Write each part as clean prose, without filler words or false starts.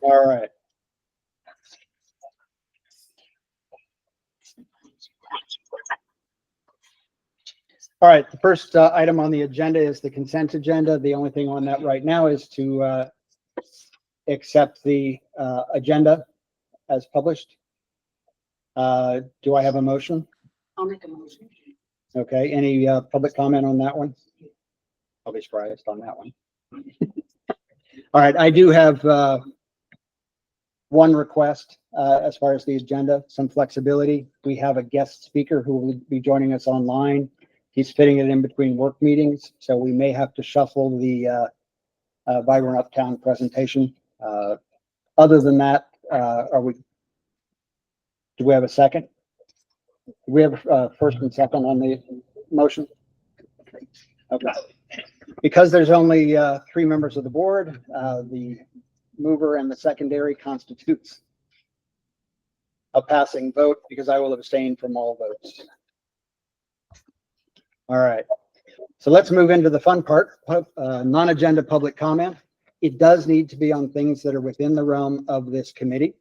All right. All right, the first item on the agenda is the consent agenda. The only thing on that right now is to accept the agenda as published. Do I have a motion? I'll make a motion. Okay, any public comment on that one? I'll be surprised on that one. All right, I do have one request as far as the agenda, some flexibility. We have a guest speaker who will be joining us online. He's fitting it in between work meetings, so we may have to shuffle the Vibrant Uptown presentation. Other than that, do we have a second? Do we have first and second on the motion? Okay. Because there's only 3 members of the board, the mover and the secondary constitutes a passing vote because I will abstain from all votes. All right, so let's move into the fun part, non-agenda public comment. It does need to be on things that are within the realm of this committee.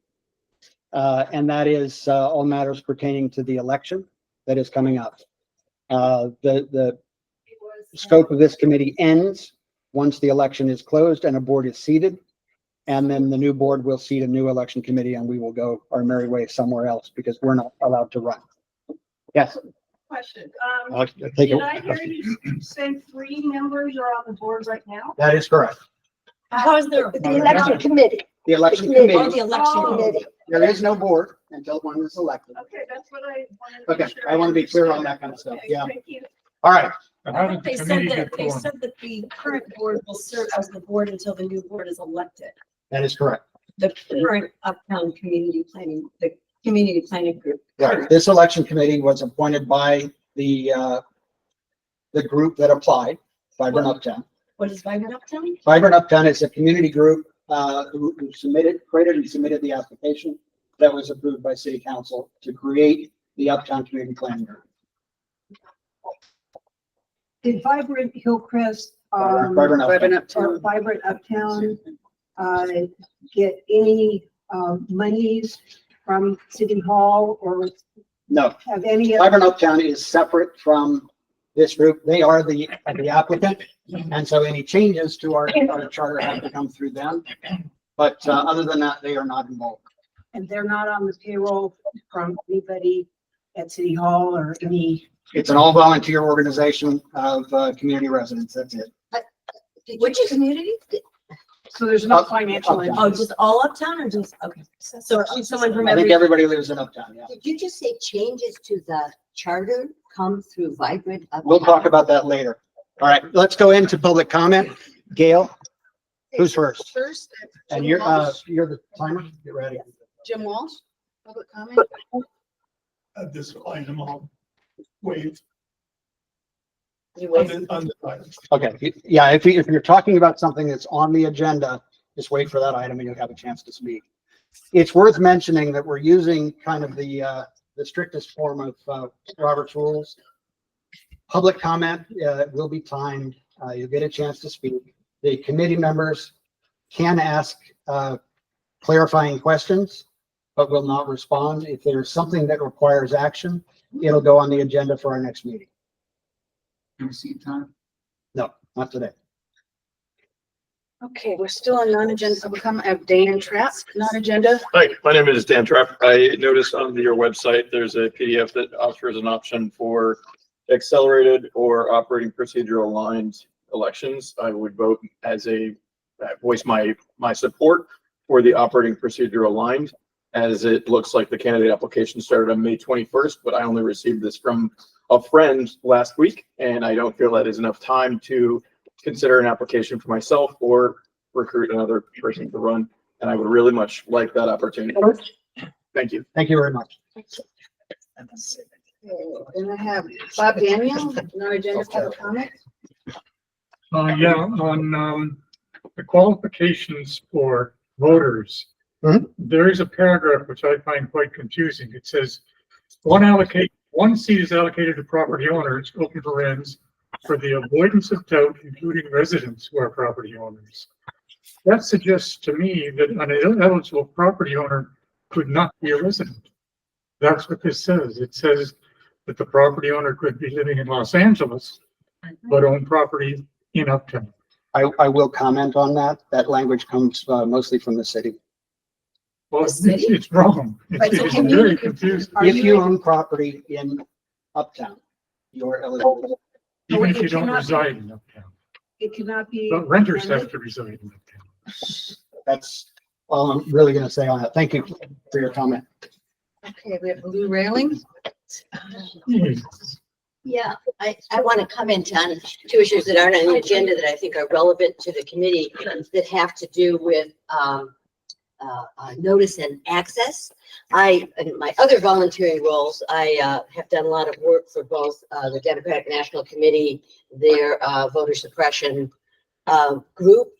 And that is all matters pertaining to the election that is coming up. The scope of this committee ends once the election is closed and a board is seated. And then the new board will seat a new election committee and we will go our merry way somewhere else because we're not allowed to run. Yes. Question. Take Did I hear you say 3 members are on the board right now? That is correct. How is there? The election committee. The election Oh, the committee, election Oh. committee. there is no board until one is elected. Okay, that's what I wanted to Okay, make sure. I want to be clear on that kind of stuff. Okay, Yeah. Thank you. All right. And how did They the said committee that, get they formed? said that the current board will serve as the board until the new board is elected. That is correct. The current Uptown Community Planning, the Community Planning Group. Right. This election committee was appointed by the group that applied, Vibrant Uptown. What is Vibrant Uptown? Vibrant Uptown is a community group who created and submitted the application that was approved by City Council to create the Uptown Community Planning Group. Did Vibrant Hillcrest, Vibrant Uptown. or Vibrant Uptown, get any monies from City Hall or No, have any? Vibrant Uptown is separate from this group. They are the applicant. And so any changes to our charter have to come through them. But other than that, they are not involved. And they're not on the payroll from anybody at City Hall or any? It's an all volunteer organization of community residents. That's it. Which community? So there's no Up- financial. Uptown. Oh, just all Uptown or just, okay. So someone from I think every, everybody lives in Uptown, yeah. Did you just say changes to the charter come through Vibrant? We'll talk about that later. All right, let's go into public comment. Gail, who's first? First, And Jim Walsh. you're the timer. Get ready. Jim Walsh, public comment. At this item, I'll wait. You On wait. the item. Okay, yeah, if you're talking about something that's on the agenda, just wait for that item and you'll have a chance to speak. It's worth mentioning that we're using kind of the strictest form of Robert's rules. Public comment will be timed. You'll get a chance to speak. The committee members can ask clarifying questions, but will not respond. If there's something that requires action, it'll go on the agenda for our next meeting. time. No, not today. Okay, we're still on non-agenda public comment. I have Dan Trapp, non-agenda. Hi, my name is Dan Trapp. I noticed on your website, there's a PDF that offers an option for accelerated or operating procedure aligned elections. I would vote voice my support for the operating procedure aligned, as it looks like the candidate application started on May 21st, but I only received this from a friend last week, and I don't feel that is enough time to consider an application for myself or recruit another person to run. And I would really much like that opportunity. Thank you. Thank you very much. And I have Bob Daniel, non-agenda public comment. Yeah, on the qualifications for voters, Mhm. there is a paragraph which I find quite confusing. It says, one seat is allocated to property owners, open for ends, for the avoidance of doubt, including residents who are property owners. That suggests to me that an ineligible property owner could not be a resident. That's what this says. It says that the property owner could be living in Los Angeles, but own property in Uptown. I will comment on that. That language comes mostly from the city. Well, The it's wrong. Right, so It's can very you- confusing. Are If you- you own property in Uptown, you're eligible. Even if it you don't cannot- reside in Uptown. It cannot be. But renters have to reside in Uptown. That's all I'm really gonna say on that. Thank you for your comment. Okay, we have blue railing. Yeah, I want to comment on two issues that aren't on the agenda that I think are relevant to the committee that have to do with notice and access. In my other volunteering roles, I have done a lot of work for both the Democratic National Committee, their voter suppression group,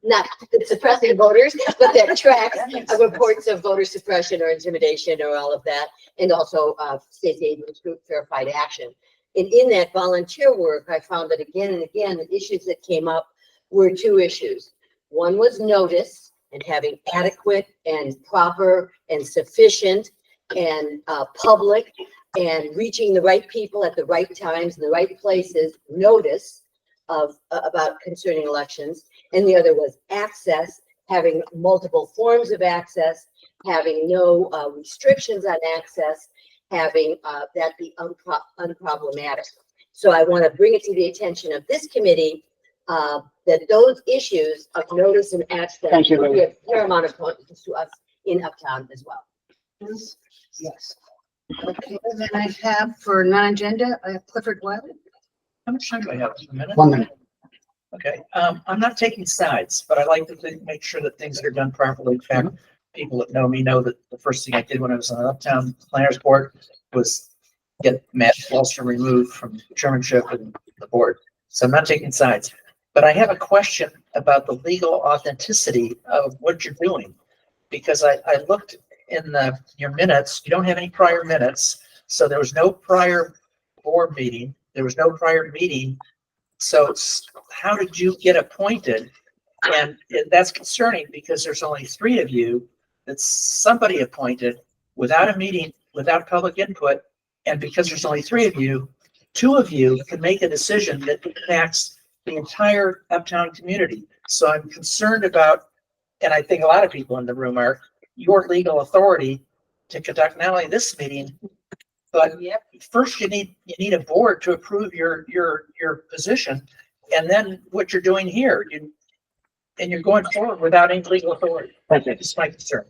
not suppressing voters, but that tracks reports of voter suppression or intimidation or all of that, and also state aid group Verified Action. And in that volunteer work, I found that again and again, the issues that came up were two issues. One was notice and having adequate and proper and sufficient and public and reaching the right people at the right times in the right places, notice of about concerning elections. And the other was access, having multiple forms of access, having no restrictions on access, having that be unproblematic. So I want to bring it to the attention of this committee that those issues of notice and access Thank you, will be Lily. a paramount importance to us in Uptown as well. Yes. Okay, and then I have for non-agenda, I have Clifford Wiley. How much time do I have? A minute? 1 minute. Okay, I'm not taking sides, but I like to make sure that things are done properly. In fact, people that know me know that the first thing I did when I was on the Uptown Planners Board was get Matt Walster removed from chairmanship and the board. So I'm not taking sides. But I have a question about the legal authenticity of what you're doing. Because I looked in your minutes, you don't have any prior minutes. So there was no prior board meeting. There was no prior meeting. So how did you get appointed? And that's concerning because there's only 3 of you that somebody appointed without a meeting, without public input. And because there's only 3 of you, 2 of you can make a decision that impacts the entire Uptown community. So I'm concerned about, and I think a lot of people in the room are, your legal authority to conduct not only this meeting, but first you need a board to approve your position, and then what you're doing here, you're going forward without any legal authority. Thank you. It's my concern.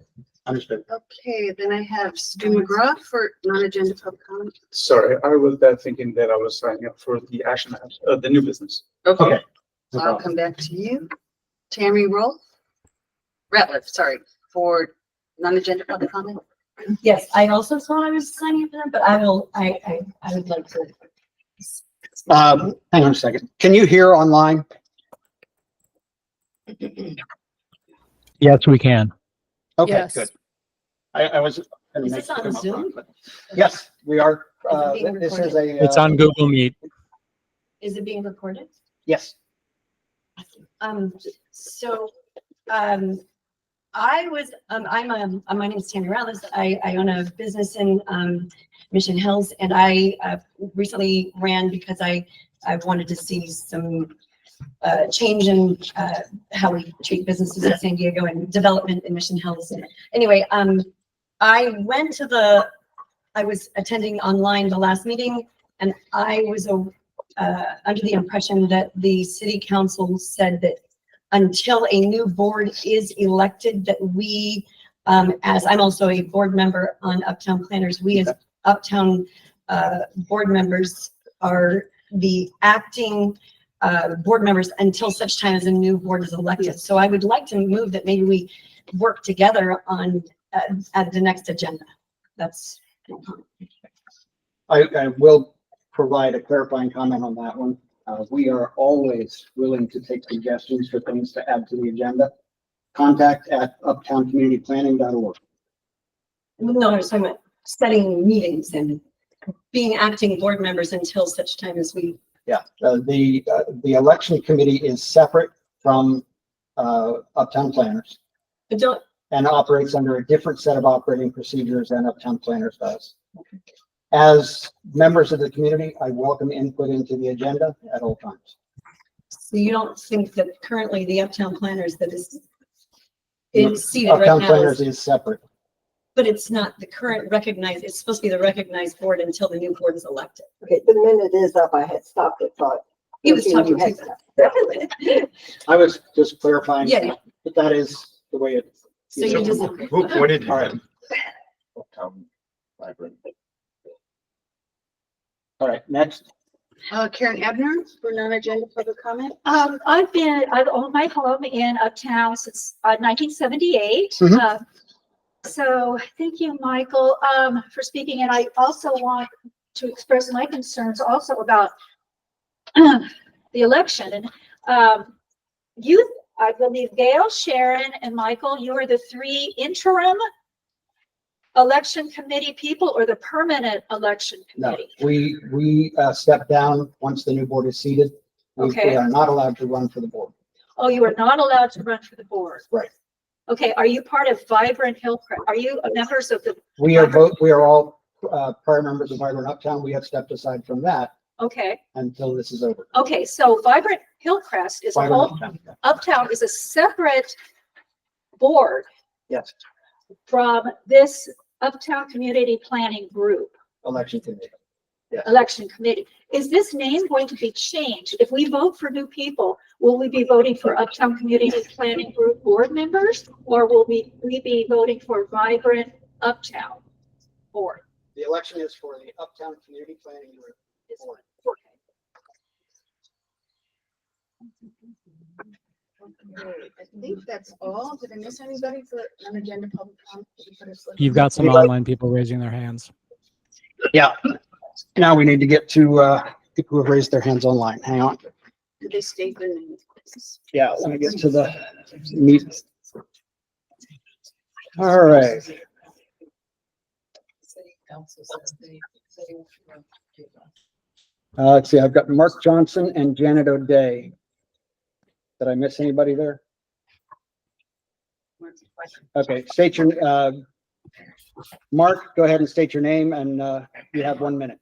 Understood. Okay, then I have Stu McGraw for non-agenda public comment. Sorry, I was thinking that I was signing up for the action, the new business. Okay. So I'll come back to you. Tammy Ratliff, sorry, for non-agenda public comment. Yes, I also thought I was signing up for that, but I would like to. Hang on a second. Can you hear online? Yes, we can. Okay, Yes. good. I was. gonna Is make this on it come up Zoom? wrong, but- Yes, we are. Is it being This is recorded? a. It's on Google Meet. Is it being recorded? Yes. So, I was, my name is Tammy Ratliff. I own a business in, Mission Hills, and I, recently ran because I wanted to see some, change in, how we treat businesses in San Diego and development in Mission Hills. Anyway, I was attending online the last meeting, and I was, under the impression that the city council said that until a new board is elected, that we, as I'm also a board member on Uptown Planners, we as Uptown board members are the acting board members until such time as a new board is elected. So I would like to move that maybe we work together on at the next agenda. That's my comment. I will provide a clarifying comment on that one. We are always willing to take suggestions for things to add to the agenda. Contact at uptowncommunityplanning.org. No, I was talking about setting meetings and being acting board members until such time as we, Yeah, the election committee is separate from, Uptown Planners but don't, and operates under a different set of operating procedures than Uptown Planners does. As members of the community, I welcome input into the agenda at all times. so you don't think that currently the Uptown Planners that is in seated right Uptown now Planners is, is separate. but it's not the current recognized, it's supposed to be the recognized board until the new board is elected. Okay, the minute is up, I had stopped it, thought. He was talking You had to stopped. I was just clarifying. Yeah. But that is the way it. So you disagree. Who appointed you? All right. All right, next. Karen Abner for non-agenda public comment. I've owned my home in Uptown since 1978. Mhm. So thank you, Michael, for speaking. And I also want to express my concerns also about the election. And you, I believe Gail, Sharon, and Michael, you are the three interim election committee people or the permanent election No, committee? we step down once the new board is seated. We Okay. are not allowed to run for the board. Oh, you are not allowed to run for the board. Right. Okay, are you part of Vibrant Hillcrest? Are you members of the, We are all prior members of Vibrant Uptown. We have stepped aside from that okay, until this is over. okay, so Vibrant Hillcrest is a Vibrant whole, Uptown, Uptown is a separate board yes, from this Uptown Community Planning Group, election committee. election committee. Is this name going to be changed? If we vote for new people, will we be voting for Uptown Community Planning Group board members? Or will we be voting for Vibrant Uptown board? The election is for the Uptown Community Planning Group. Board. I think that's all. Did I miss anybody for non-agenda public comment? You've got some online people raising their hands. Yeah. Now we need to get to people who have raised their hands online. Hang on. Did they state their names? Yeah, let me get to the meet. All right. Let's see, I've got Mark Johnson and Janet O'Day. Did I miss anybody there? Okay, state your, Mark, go ahead and state your name and you have 1 minute.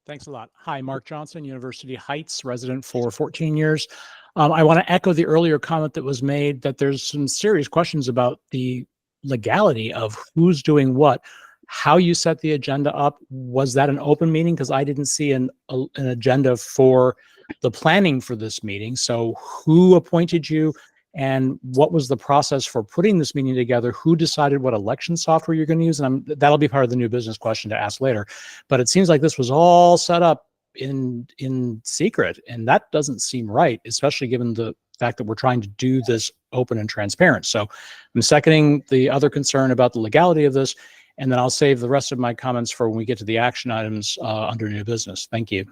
Thanks a lot. Hi, Mark Johnson, University Heights resident for 14 years. I want to echo the earlier comment that was made that there's some serious questions about the legality of who's doing what, how you set the agenda up. Was that an open meeting? Because I didn't see an agenda for the planning for this meeting. So who appointed you and what was the process for putting this meeting together? Who decided what election software you're going to use? And that'll be part of the new business question to ask later. But it seems like this was all set up in secret, and that doesn't seem right, especially given the fact that we're trying to do this open and transparent. So I'm seconding the other concern about the legality of this, and then I'll save the rest of my comments for when we get to the action items under new business. Thank you.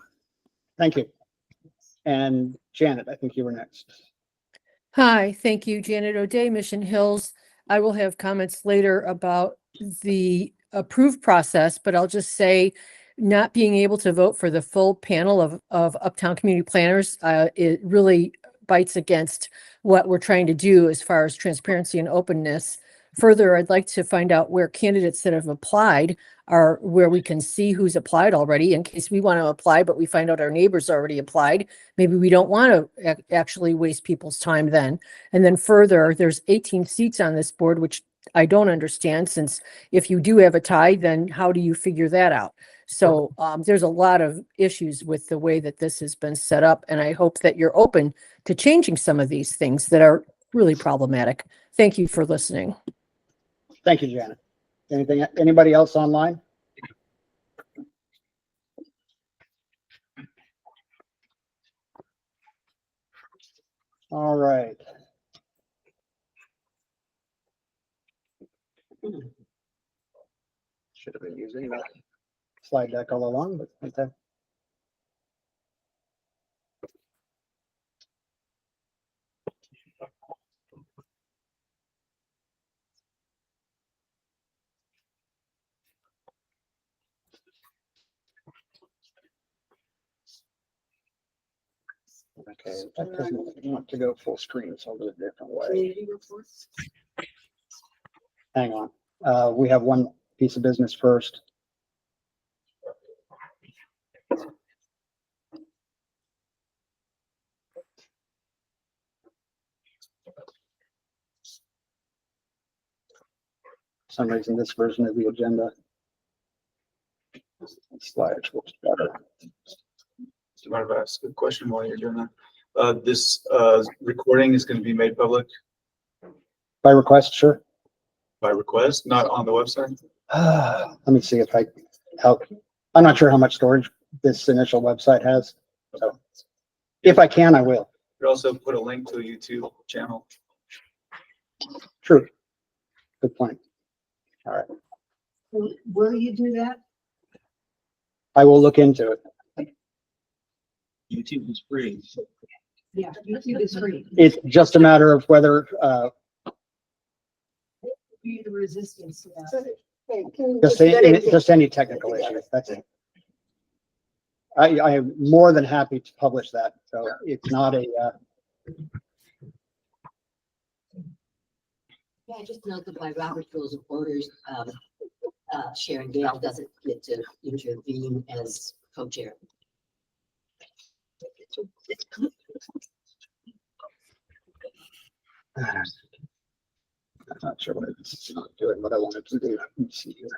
Thank you. And Janet, I think you were next. Hi, thank you, Janet O'Day, Mission Hills. I will have comments later about the approved process, but I'll just say not being able to vote for the full panel of Uptown Community Planners, it really bites against what we're trying to do as far as transparency and openness. Further, I'd like to find out where candidates that have applied are, where we can see who's applied already in case we want to apply, but we find out our neighbors already applied. Maybe we don't want to actually waste people's time then. And then further, there's 18 seats on this board, which I don't understand, since if you do have a tie, then how do you figure that out? So there's a lot of issues with the way that this has been set up, and I hope that you're open to changing some of these things that are really problematic. Thank you for listening. Thank you, Janet. Anybody else online? All right. Should have been using the slide deck all along, but okay. Okay, that doesn't want to go full screen, so I'll do it a different way. Community reports. Hang on. We have one piece of business first. For some reason, this version of the agenda slides works better. Do you mind if I ask a question while you're doing that? This recording is going to be made public By request, sure. by request, not on the website? Let me see if I help. I'm not sure how much storage this initial website has. So if I can, I will. You also put a link to a YouTube channel. True. Good point. All right. Will you do that? I will look into it. YouTube is free. Yeah, YouTube is free. It's just a matter of whether, Be the resistance to that. Hey, can you just any technical issues. That's it. I am more than happy to publish that. So it's not a, Yeah, I just note that by Robert Rules of Orders, Sharon Gale doesn't get to intervene as co-chair. I'm not sure what it's not doing what I wanted to do. Let me see here.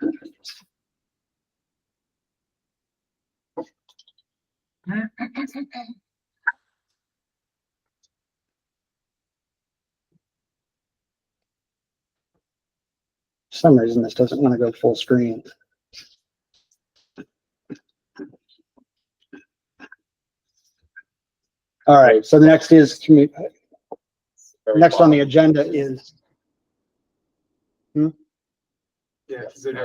For some reason, this doesn't want to go full screen. All right, so the next is, next on the agenda is, Yeah, it's good.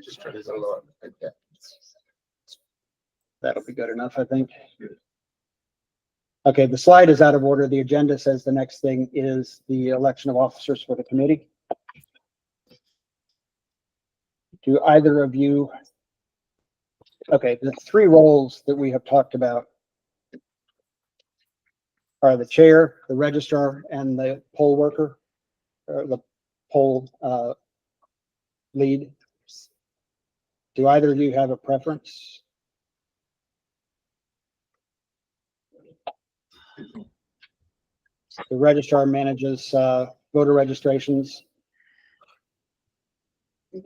Just try to do it. that'll be good enough, I think. Okay, the slide is out of order. The agenda says the next thing is the election of officers for the committee. Do either of you, okay, the three roles that we have talked about are the chair, the registrar, and the poll worker, or the poll lead. Do either of you have a preference? The registrar manages voter registrations,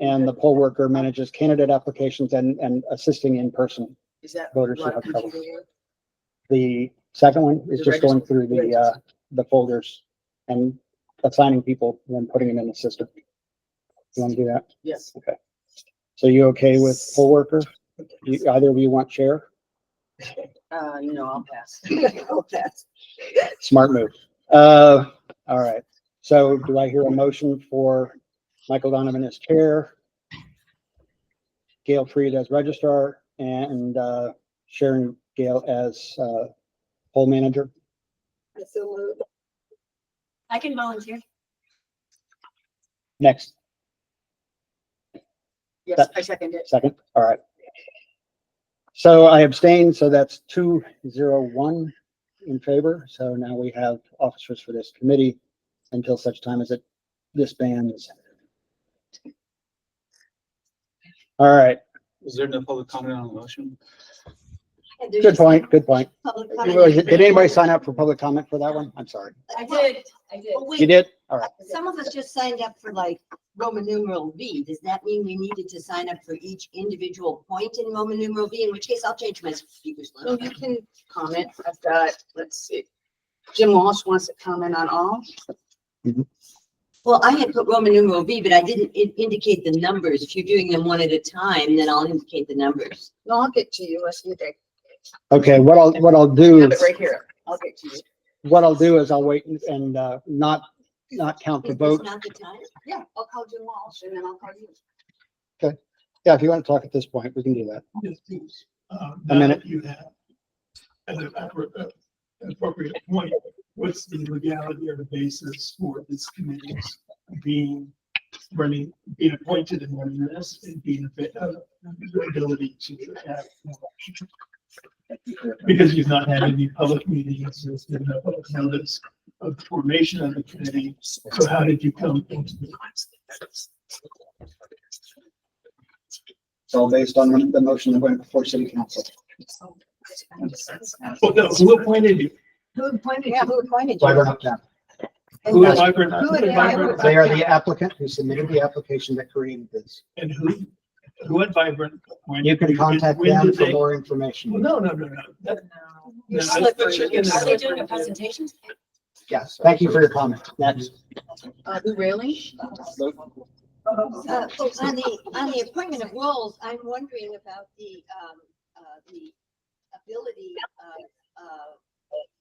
and the poll worker manages candidate applications and assisting in person Is that voters who what have trouble. computer work? The second one is The just going register- through the folders and assigning people and then putting them in the system. You want to do that? Yes. Okay. So you okay with poll worker? Either of you want chair? No, I'll pass. I'll pass. Smart move. All right. So do I hear a motion for Michael Donovan as chair, Gail Freed as registrar, and Sharon Gale as poll manager? So moved. I can volunteer. Next, Yes, I second it. second. All right. So I abstain, so that's 2-0-1 in favor. So now we have officers for this committee until such time as it disbands. All right, Is there no public comment on the motion? And there's good just point, good point. public comment. Did anybody sign up for public comment for that one? I'm sorry. I did. You did? All right. Some of us just signed up for like Roman numeral V. Does that mean we needed to sign up for each individual point in Roman numeral V? In which case I'll change my speakers. So you can comment. I've got, let's see. Jim Walsh wants to comment on all. Well, I had put Roman numeral V, but I didn't indicate the numbers. If you're doing them one at a time, then I'll indicate the numbers. No, I'll get to you. Let's do that. Okay, what I'll I do have it is, right here. I'll get to you. what I'll do is I'll wait and not count the Is this vote. not the time? Yeah, I'll call Jim Walsh and then I'll call you. Yeah, if you want to talk at this point, we can do that. Yes, please. A Now minute. that you have an appropriate point, what's the legality or the basis for this committee's being appointed and running this and being the ability to have an election? Because you've not had any public meetings, there's been no public notice of the formation of the committee. So how did you come into the? It's all based on the motion that went before city council. Well, no, who appointed you? Who appointed you? Wyvern Uptown. Who is Vibrant? Who is Vibrant? They are the applicant who submitted the application that created this. And who at Vibrant? appointed You can contact When them did for they- more Well, information. no. That- You're no, I- slippery. Are they doing a presentation? Yes, thank you for your comment. Next. Really? On the appointment of roles, I'm wondering about the ability of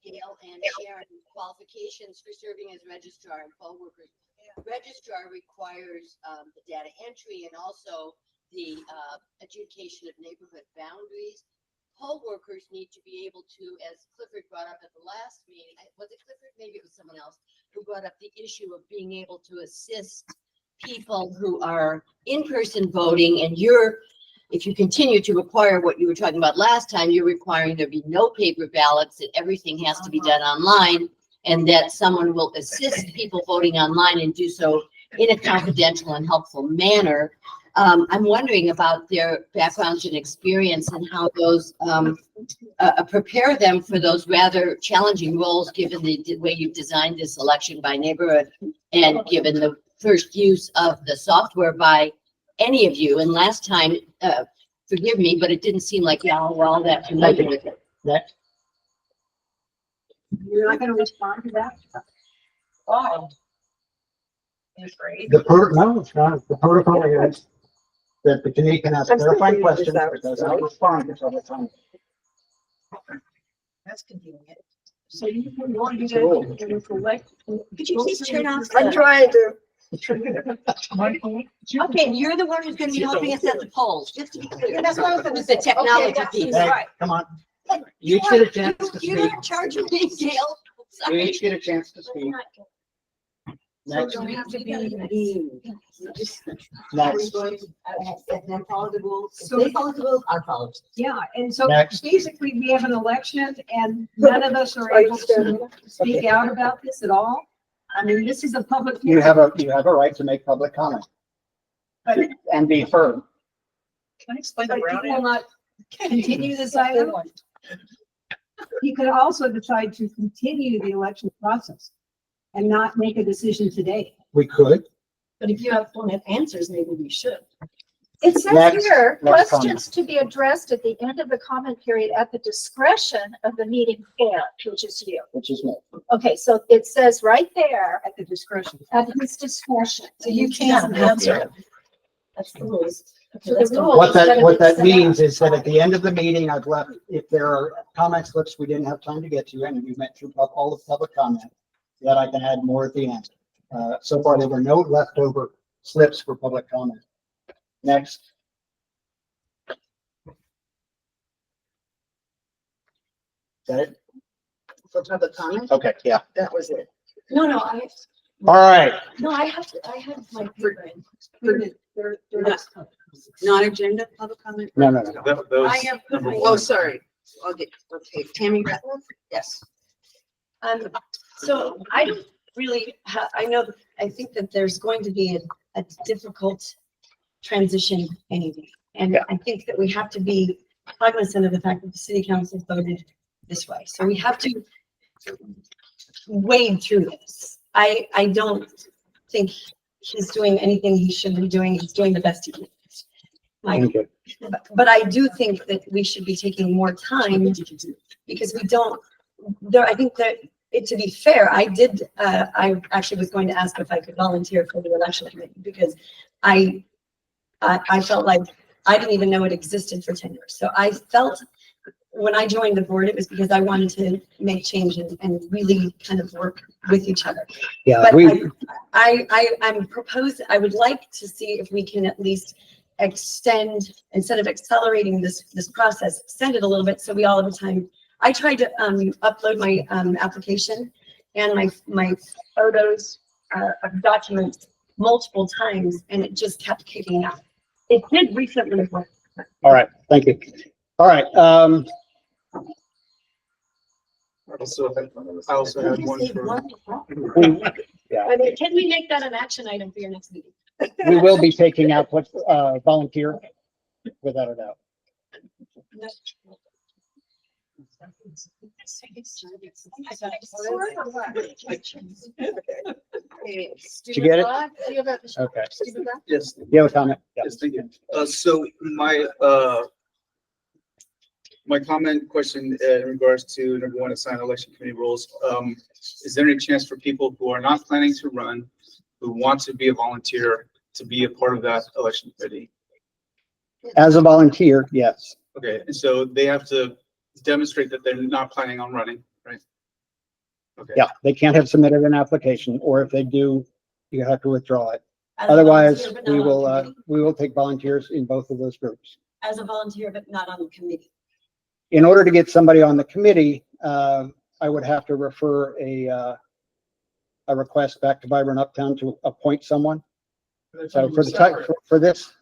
Gail and Sharon qualifications for serving as registrar and poll workers. Registrar requires the data entry and also the adjudication of neighborhood boundaries. Poll workers need to be able to, as Clifford brought up at the last meeting, was it Clifford? Maybe it was someone else who brought up the issue of being able to assist people who are in-person voting, and if you continue to require what you were talking about last time, you're requiring there be no paper ballots, that everything has to be done online, and that someone will assist people voting online and do so in a confidential and helpful manner. I'm wondering about their backgrounds and experience and how those prepare them for those rather challenging roles, given the way you've designed this election by neighborhood and given the first use of the software by any of you. And last time, forgive me, but it didn't seem like y'all were all that familiar with it. Next. You're not gonna respond to that? Oh. No, it's not. The protocol is that the committee can ask I'm still clarifying figuring this questions, out. but does not respond until the time. That's convenient. So you want to select. Could you please turn off I'm trying to. Okay, you're the one who's gonna be helping us at the polls, just to be clear. That's what I was gonna say, the technology piece. Hey, come on. You each get a chance to You're speak. not charging me, Gail. You Sorry. each get a chance to speak. Next. Don't have to be. Next. Then follow the rules. If So- they follow the rules, I follow. Yeah, and so Next. basically we have an election and none of us are able to speak out about this at all. I mean, this is a public. You have a right to make public comment But and be heard. Can I explain the but brown you will ad? not continue this item. You could also decide to continue the election process and not make a decision today. We could. But if you don't have answers, maybe we should. It says Next- here, next questions to be addressed at the end of the comment period at the discretion of the meeting chair, which is you. Which is me. Okay, so it says right there, At the discretion. at his discretion. So you can't answer it. That's the rules. So the rules What that what it that said means is that at the end of the meeting, I've left, if there are comment slips we didn't have time to get to, and we went through all the public comment, that I can add more at the end. So far, there were no leftover slips for public comment. Next. Is that it? For public comment, Okay, yeah. that was it. No, All right. I have my paper in. They're not- Non-agenda public comment? No. Those. I have put my- Oh, sorry. Okay, Tammy Ratliff? Yes. So I don't really, I think that there's going to be a difficult transition anyway. And I think that we have to be cognizant of the fact that the city council voted this way. So we have to wade through this. I don't think he's doing anything he shouldn't be doing. He's doing the best he can. Thank you. But I do think that we should be taking more time because we don't, I think that to be fair, I actually was going to ask if I could volunteer for the election committee because I felt like I didn't even know it existed for 10 years. So I felt when I joined the board, it was because I wanted to make change and really kind of work with each other. Yeah, But we, I would like to see if we can at least extend, instead of accelerating this process, extend it a little bit so we all have time. I tried to upload my application and my photos of documents multiple times and it just kept kicking out. It did recently work. all right, thank you. All right, I also had one for. Yeah, I mean, can we make that an action item for your next meeting? we will be taking out what, volunteer, without a doubt. Did you get it? Okay. Yes. You have a comment? Yeah. Yes, thank you. So my comment question in regards to number one, assign election committee rules. Is there any chance for people who are not planning to run, who want to be a volunteer, to be a part of that election committee? As a volunteer, yes. Okay, and so they have to demonstrate that they're not planning on running, right? Okay. Yeah, they can't have submitted an application, or if they do, you have to withdraw it. As a Otherwise, volunteer, but not on the committee? we will take volunteers in both of those groups. As a volunteer, but not on the committee. In order to get somebody on the committee, I would have to refer a request back to Vibrant Uptown to appoint someone. So for the type, for this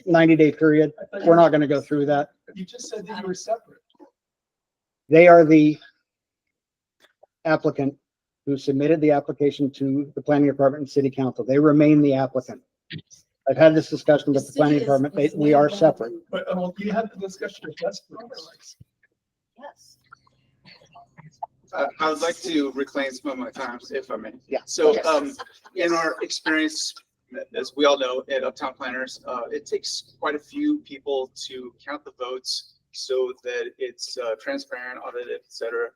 90-day period, we're not going to go through that. You just said that you were separate. They are the applicant who submitted the application to the planning department and city council. They remain the applicant. I've had this discussion with the planning department. We are separate. But you had the discussion with us. Yes. I would like to reclaim some of my time, if I may. Yeah. So, in our experience, as we all know, at Uptown Planners, it takes quite a few people to count the votes so that it's transparent, audited, et cetera.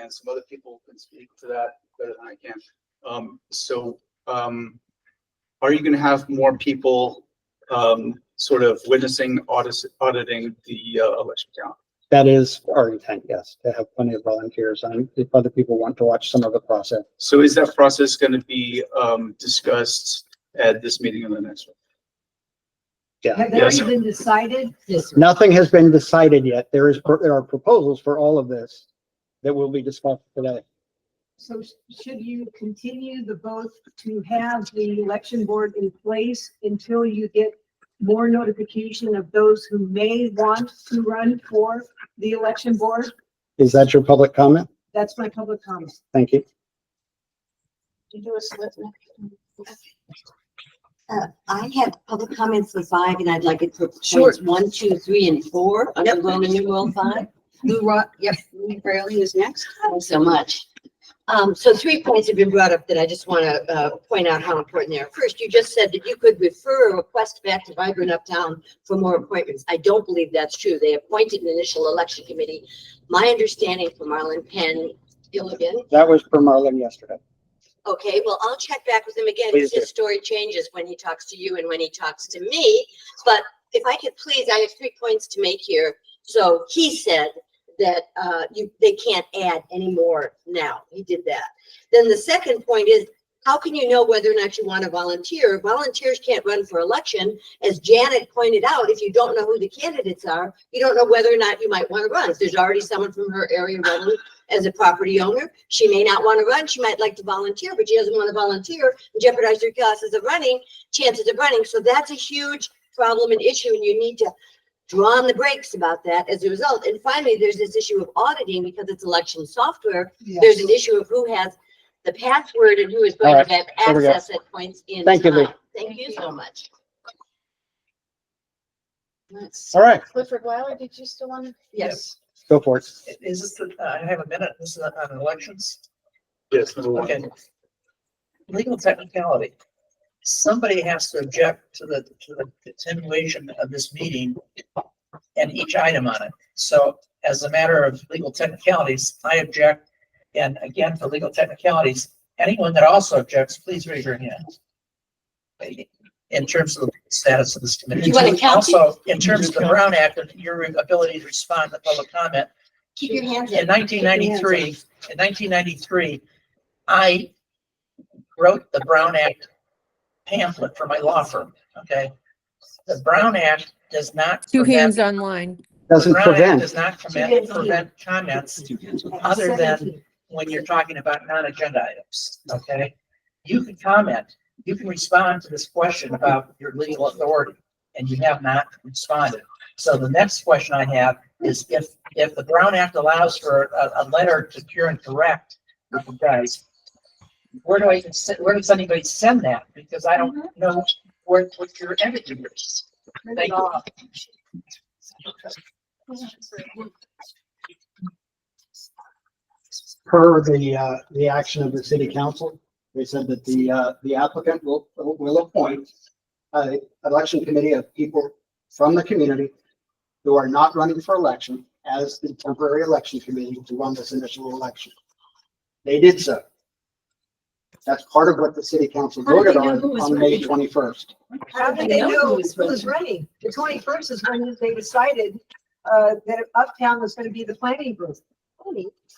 And some other people can speak to that better than I can. Are you going to have more people sort of witnessing, auditing the election count? That is our intent, yes, to have plenty of volunteers, and if other people want to watch some of the process. So is that process going to be discussed at this meeting or the next one? Yeah, Have they Yes. already been decided? Yes, sir. nothing has been decided yet. There are proposals for all of this that will be discussed today. So should you continue the vote to have the election board in place until you get more notification of those who may want to run for the election board? Is that your public comment? That's my public comment. Thank you. You do a slip next. I have public comments for 5, and I'd like it for points 1, 2, 3, and 4 under Roman numeral 5. Lou Rock, yep, Lou Braley is next. Thanks so much. So 3 points have been brought up that I just want to point out how important they are. First, you just said that you could refer a request back to Vibrant Uptown for more appointments. I don't believe that's true. They appointed an initial election committee. My understanding from Marlon Penn, Gilligan. That was for Marlon yesterday. Okay, well, I'll check back with him again Please because do. his story changes when he talks to you and when he talks to me. But if I could please, I have 3 points to make here. So he said that they can't add any more now. He did that. Then the second point is, how can you know whether or not you want to volunteer? Volunteers can't run for election. As Janet pointed out, if you don't know who the candidates are, you don't know whether or not you might want to run. If there's already someone from her area running as a property owner, she may not want to run. She might like to volunteer, but she doesn't want to volunteer and jeopardize her chances of running. So that's a huge problem and issue, and you need to draw on the brakes about that as a result. And finally, there's this issue of auditing because it's election software. There's an issue of who has the password and who is going All to have there we go. access at points in Thank you, Lee. time. Thank you so much. All right, Clifford Weiler, did you still want to? Yes. go for it. Is this, I have a minute, this is on elections? Yes, number 1. Okay. Legal technicality. Somebody has to object to the continuation of this meeting and each item on it. So as a matter of legal technicalities, I object. And again, for legal technicalities, anyone that also objects, please raise your hand. In terms of the status of this committee. Do you want to count? Also, in terms of the Brown Act and your ability to respond to public comment, Keep your hands in up. 1993, I wrote the Brown Act pamphlet for my law firm, okay? The Brown Act does not. Two prevent- hands online. Doesn't the Brown Act prevent. Does not prevent comments other than when you're talking about non-agenda items, okay? You can comment, you can respond to this question about your legal authority, and you have not responded. So the next question I have is if the Brown Act allows for a letter to cure and correct with you guys, where does anybody send that? Because I don't know what your entity is. Thank you. Per the action of the city council, they said that the applicant will appoint an election committee of people from the community who are not running for election as the temporary election committee to run this initial election. They did so. That's part of what the city council How did voted they know who was on May running? 21st. How did they know who was running? The 21st is when they decided that Uptown was going to be the planning group.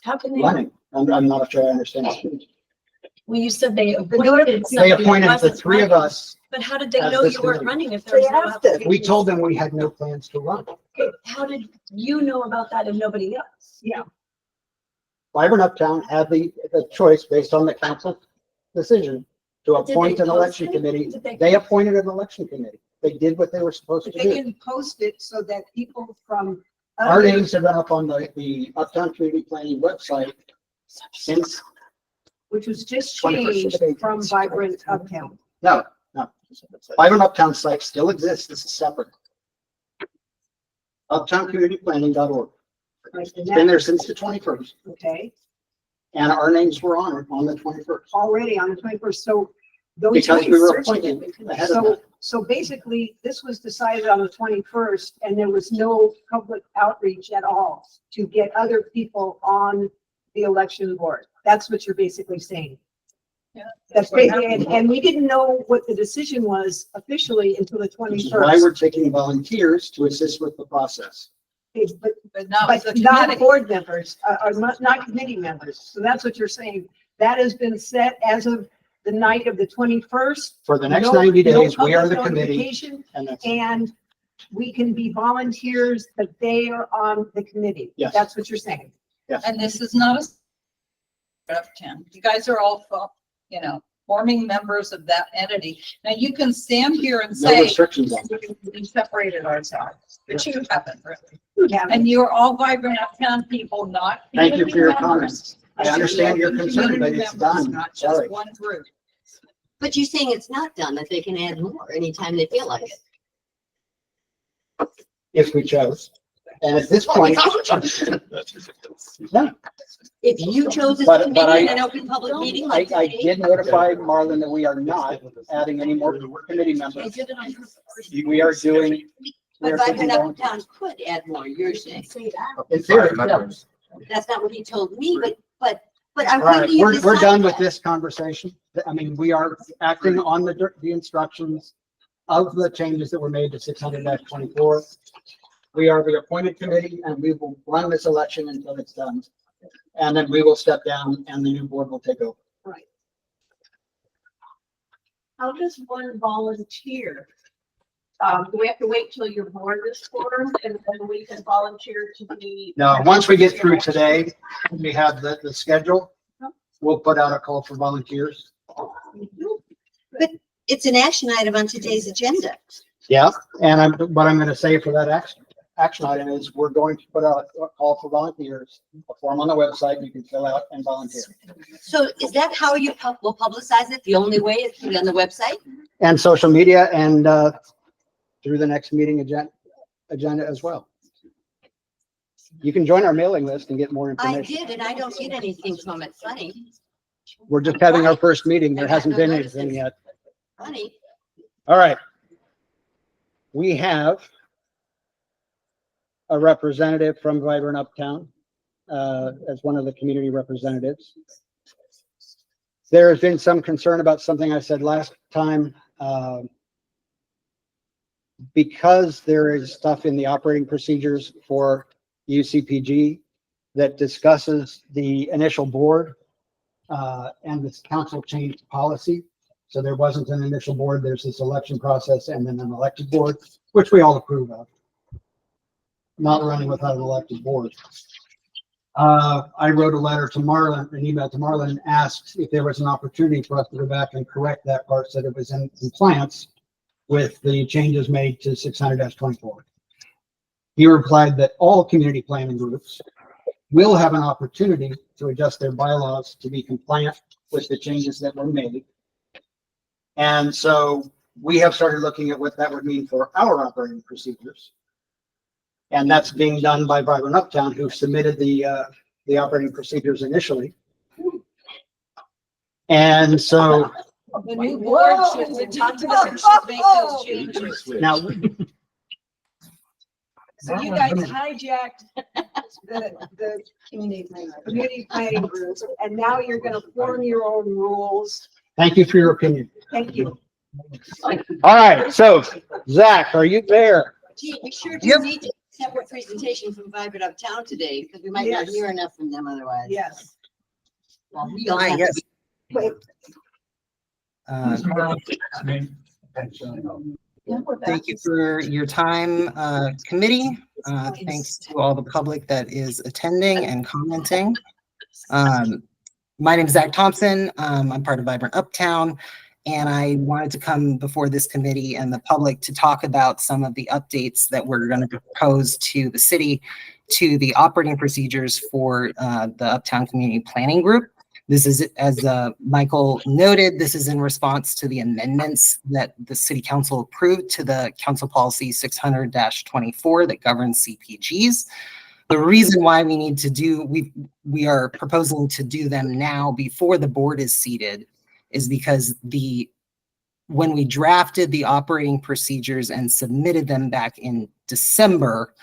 How can they, Running. I'm not sure I understand. well, you said they appointed They somebody who appointed the wasn't three of running. us. But how did they as know this you weren't committee. running if there was They no asked us. application? We told them we had no plans to run. Okay, how did you know about that and nobody else? Yeah. Byron Uptown had the choice based on the council decision to But did appoint they an post election it? committee. Did They appointed an election committee. They did what they were supposed But to they do. didn't post it so that people from. Our other- names have been up on the Uptown Community Planning website since, Which was just 21st. changed from Vibrant Uptown. no. Byron Uptown site still exists. This is separate. UptownCommunityPlanning.org. Right, and It's been that- there since the 21st, Okay, and our names were on it on the 21st. already on the 21st, so. those Because we were guys searched it. appointed ahead of So, that. so basically, this was decided on the 21st, and there was no public outreach at all to get other people on the election board. That's what you're basically saying. Yeah. That's basically, and we didn't know what the decision was officially until the Which is why 21st. we're taking volunteers to assist with the process. But not with But the not committee. board members, or not committee members. So that's what you're saying. That has been set as of the night of the 21st. For the next No- 90 no days, we are public the committee, notification, and that's, And we can be volunteers, but they are on the committee. Yes. That's what you're saying. And this is not a Uptown. You guys are all, forming members of that entity. Now you can stand here and no say, restrictions on it. we separated ourselves, but you haven't really. Yeah. And you're all Vibrant Uptown people, not. Thank you for your community comments. I understand your members. concern, but Community it's members, done. Not Sorry. just one group. But you're saying it's not done, that they can add more anytime they feel like it. If we chose. And at this point, no, If you chose this But committee I- in an open public meeting like I today. did notify Marlon that we are not adding any more committee They members. did it on purpose. We are doing, we But are taking Vibrant volunteers. Uptown could add more, you're saying. In theory, yeah. That's not what he told me, but All when right, do you we're decide done with that? this conversation. I mean, we are acting on the instructions of the changes that were made to 600-24. We are the appointed committee, and we will run this election until it's done. And then we will step down and the new board will take over. How does one volunteer? Do we have to wait till your board is formed and then we can volunteer to be? Now, once we get through today, we have the schedule. We'll put out a call for volunteers. It's an action item on today's agenda. Yeah, and what I'm gonna say for that action item is we're going to put out a call for volunteers, a form on the website you can fill out and volunteer. So is that how you will publicize it? The only way is to be on the website? And social media and through the next meeting agenda as well. You can join our mailing list and get more I information. did, and I don't get anything from it. Funny, We're just having our first meeting. There hasn't been anything yet. funny. All right. We have a representative from Vibrant Uptown as one of the community representatives. There has been some concern about something I said last time. Because there is stuff in the operating procedures for UCPG that discusses the initial board and this council changed policy. So there wasn't an initial board, there's this election process and then an elected board, which we all approve of. Not running without an elected board. I wrote a letter to Marlon, an email to Marlon, and asked if there was an opportunity for us to go back and correct that part so that it was in compliance with the changes made to 600-24. He replied that all community planning groups will have an opportunity to adjust their bylaws to be compliant with the changes that were made. And so we have started looking at what that would mean for our operating procedures. And that's being done by Vibrant Uptown, who submitted the operating procedures initially. And so The new board should talk to them, should make those changes. now, So you guys hijacked the community planning groups, and now you're gonna form your own rules. thank you for your opinion. Thank you. All right, so Zach, are you there? Gee, we sure do need a separate presentation from Vibrant Uptown today, because we might not Yes. hear enough from them otherwise. Yes. Well, we all Hi, have to yes. be- Wait, Thank you for your time, committee. Thanks to all the public that is attending and commenting. My name is Zach Thompson. I'm part of Vibrant Uptown, and I wanted to come before this committee and the public to talk about some of the updates that we're going to propose to the city, to the operating procedures for the Uptown Community Planning Group. This is, as Michael noted, this is in response to the amendments that the City Council approved to the Council Policy 600-24 that governs CPGs. The reason why we need to do, we are proposing to do them now before the board is seated is because when we drafted the operating procedures and submitted them back in December,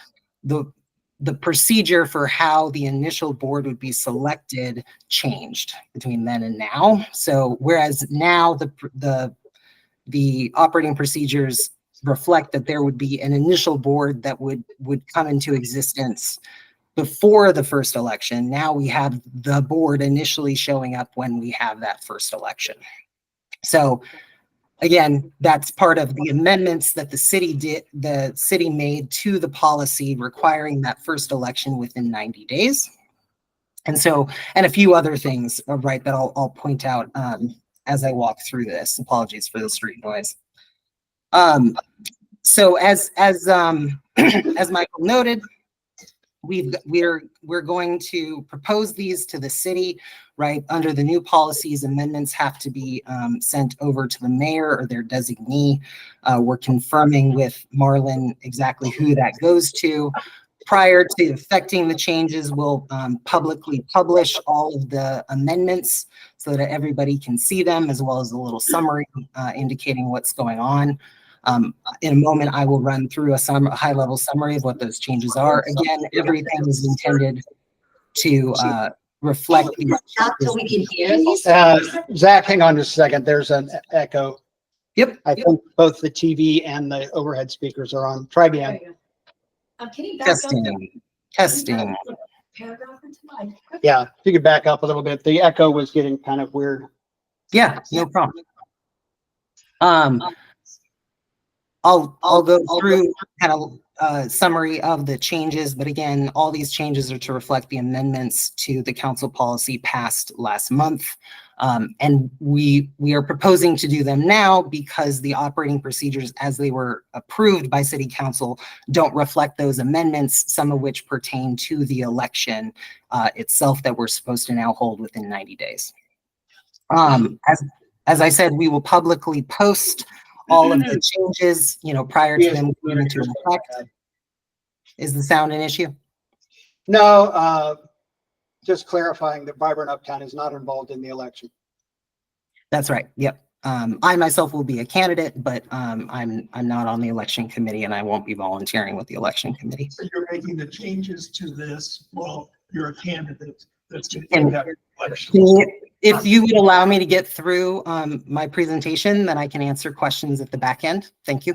the procedure for how the initial board would be selected changed between then and now. So whereas now the operating procedures reflect that there would be an initial board that would come into existence before the first election, now we have the board initially showing up when we have that first election. So again, that's part of the amendments that the city made to the policy requiring that first election within 90 days. And so, and a few other things, right, that I'll point out as I walk through this. Apologies for the street noise. So as Michael noted, we're going to propose these to the city, right? Under the new policies, amendments have to be sent over to the mayor or their designee. We're confirming with Marlon exactly who that goes to. Prior to effecting the changes, we'll publicly publish all of the amendments so that everybody can see them, as well as a little summary indicating what's going on. In a moment, I will run through a high-level summary of what those changes are. Again, everything is intended to reflect. Not so we can hear these. Zach, hang on just a second. There's an echo. Yep. I think both the TV and the overhead speakers are on. Try again. Can you back up Testing. paragraph into mine? Yeah, if you could back up a little bit. The echo was getting kind of weird. Yeah, no problem. I'll go through kind of a summary of the changes, but again, all these changes are to reflect the amendments to the council policy passed last month. And we are proposing to do them now because the operating procedures as they were approved by city council don't reflect those amendments, some of which pertain to the election itself that we're supposed to now hold within 90 days. As I said, we will publicly post all of the changes, prior to them going into effect. Is the sound an issue? No, just clarifying that Vibrant Uptown is not involved in the election. That's right. Yep. I myself will be a candidate, but I'm not on the election committee and I won't be volunteering with the election committee. So you're making the changes to this while you're a candidate that's going to And- take that election. If you would allow me to get through my presentation, then I can answer questions at the back end. Thank you.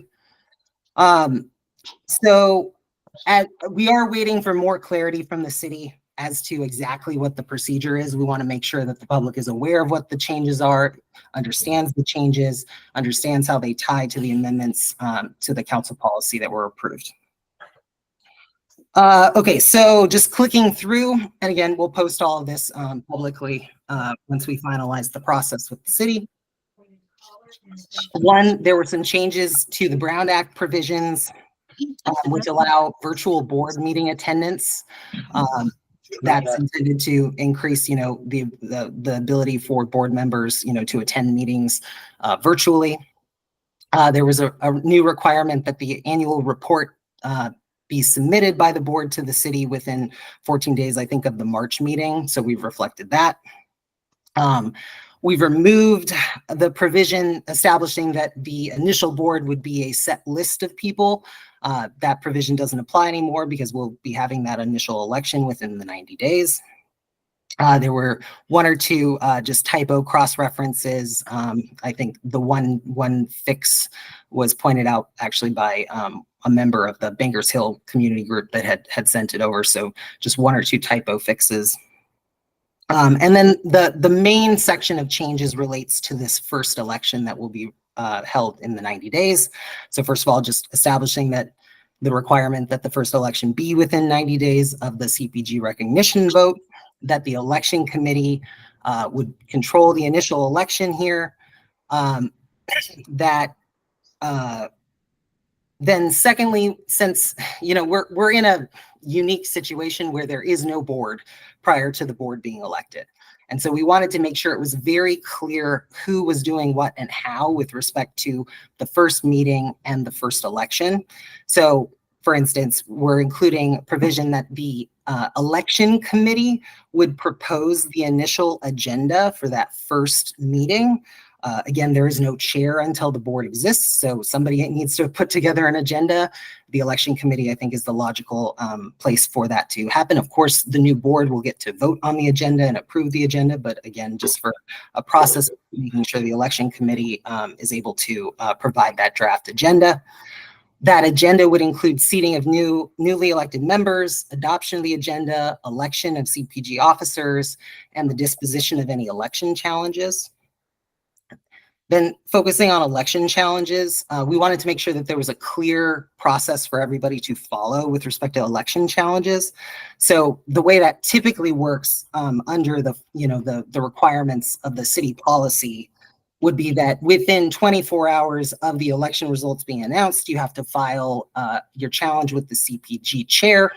So we are waiting for more clarity from the city as to exactly what the procedure is. We want to make sure that the public is aware of what the changes are, understands the changes, understands how they tie to the amendments to the council policy that were approved. Okay, so just clicking through, and again, we'll post all of this publicly once we finalize the process with the city. One, there were some changes to the Brown Act provisions which allow virtual board meeting attendance. That's intended to increase, the ability for board members, to attend meetings virtually. There was a new requirement that the annual report be submitted by the board to the city within 14 days, I think, of the March meeting. So we've reflected that. We've removed the provision establishing that the initial board would be a set list of people. That provision doesn't apply anymore because we'll be having that initial election within the 90 days. There were one or two just typo cross references. I think the one fix was pointed out actually by a member of the Bankers Hill community group that had sent it over. So just one or two typo fixes. And then the main section of changes relates to this first election that will be held in the 90 days. So first of all, just establishing that the requirement that the first election be within 90 days of the CPG recognition vote, that the election committee would control the initial election here, then secondly, since we're in a unique situation where there is no board prior to the board being elected. And so we wanted to make sure it was very clear who was doing what and how with respect to the first meeting and the first election. So for instance, we're including provision that the election committee would propose the initial agenda for that first meeting. Again, there is no chair until the board exists, so somebody needs to put together an agenda. The election committee, I think, is the logical place for that to happen. Of course, the new board will get to vote on the agenda and approve the agenda, but again, just for a process, making sure the election committee is able to provide that draft agenda. That agenda would include seating of newly elected members, adoption of the agenda, election of CPG officers, and the disposition of any election challenges. Then focusing on election challenges, we wanted to make sure that there was a clear process for everybody to follow with respect to election challenges. So the way that typically works under the requirements of the city policy would be that within 24 hours of the election results being announced, you have to file your challenge with the CPG chair.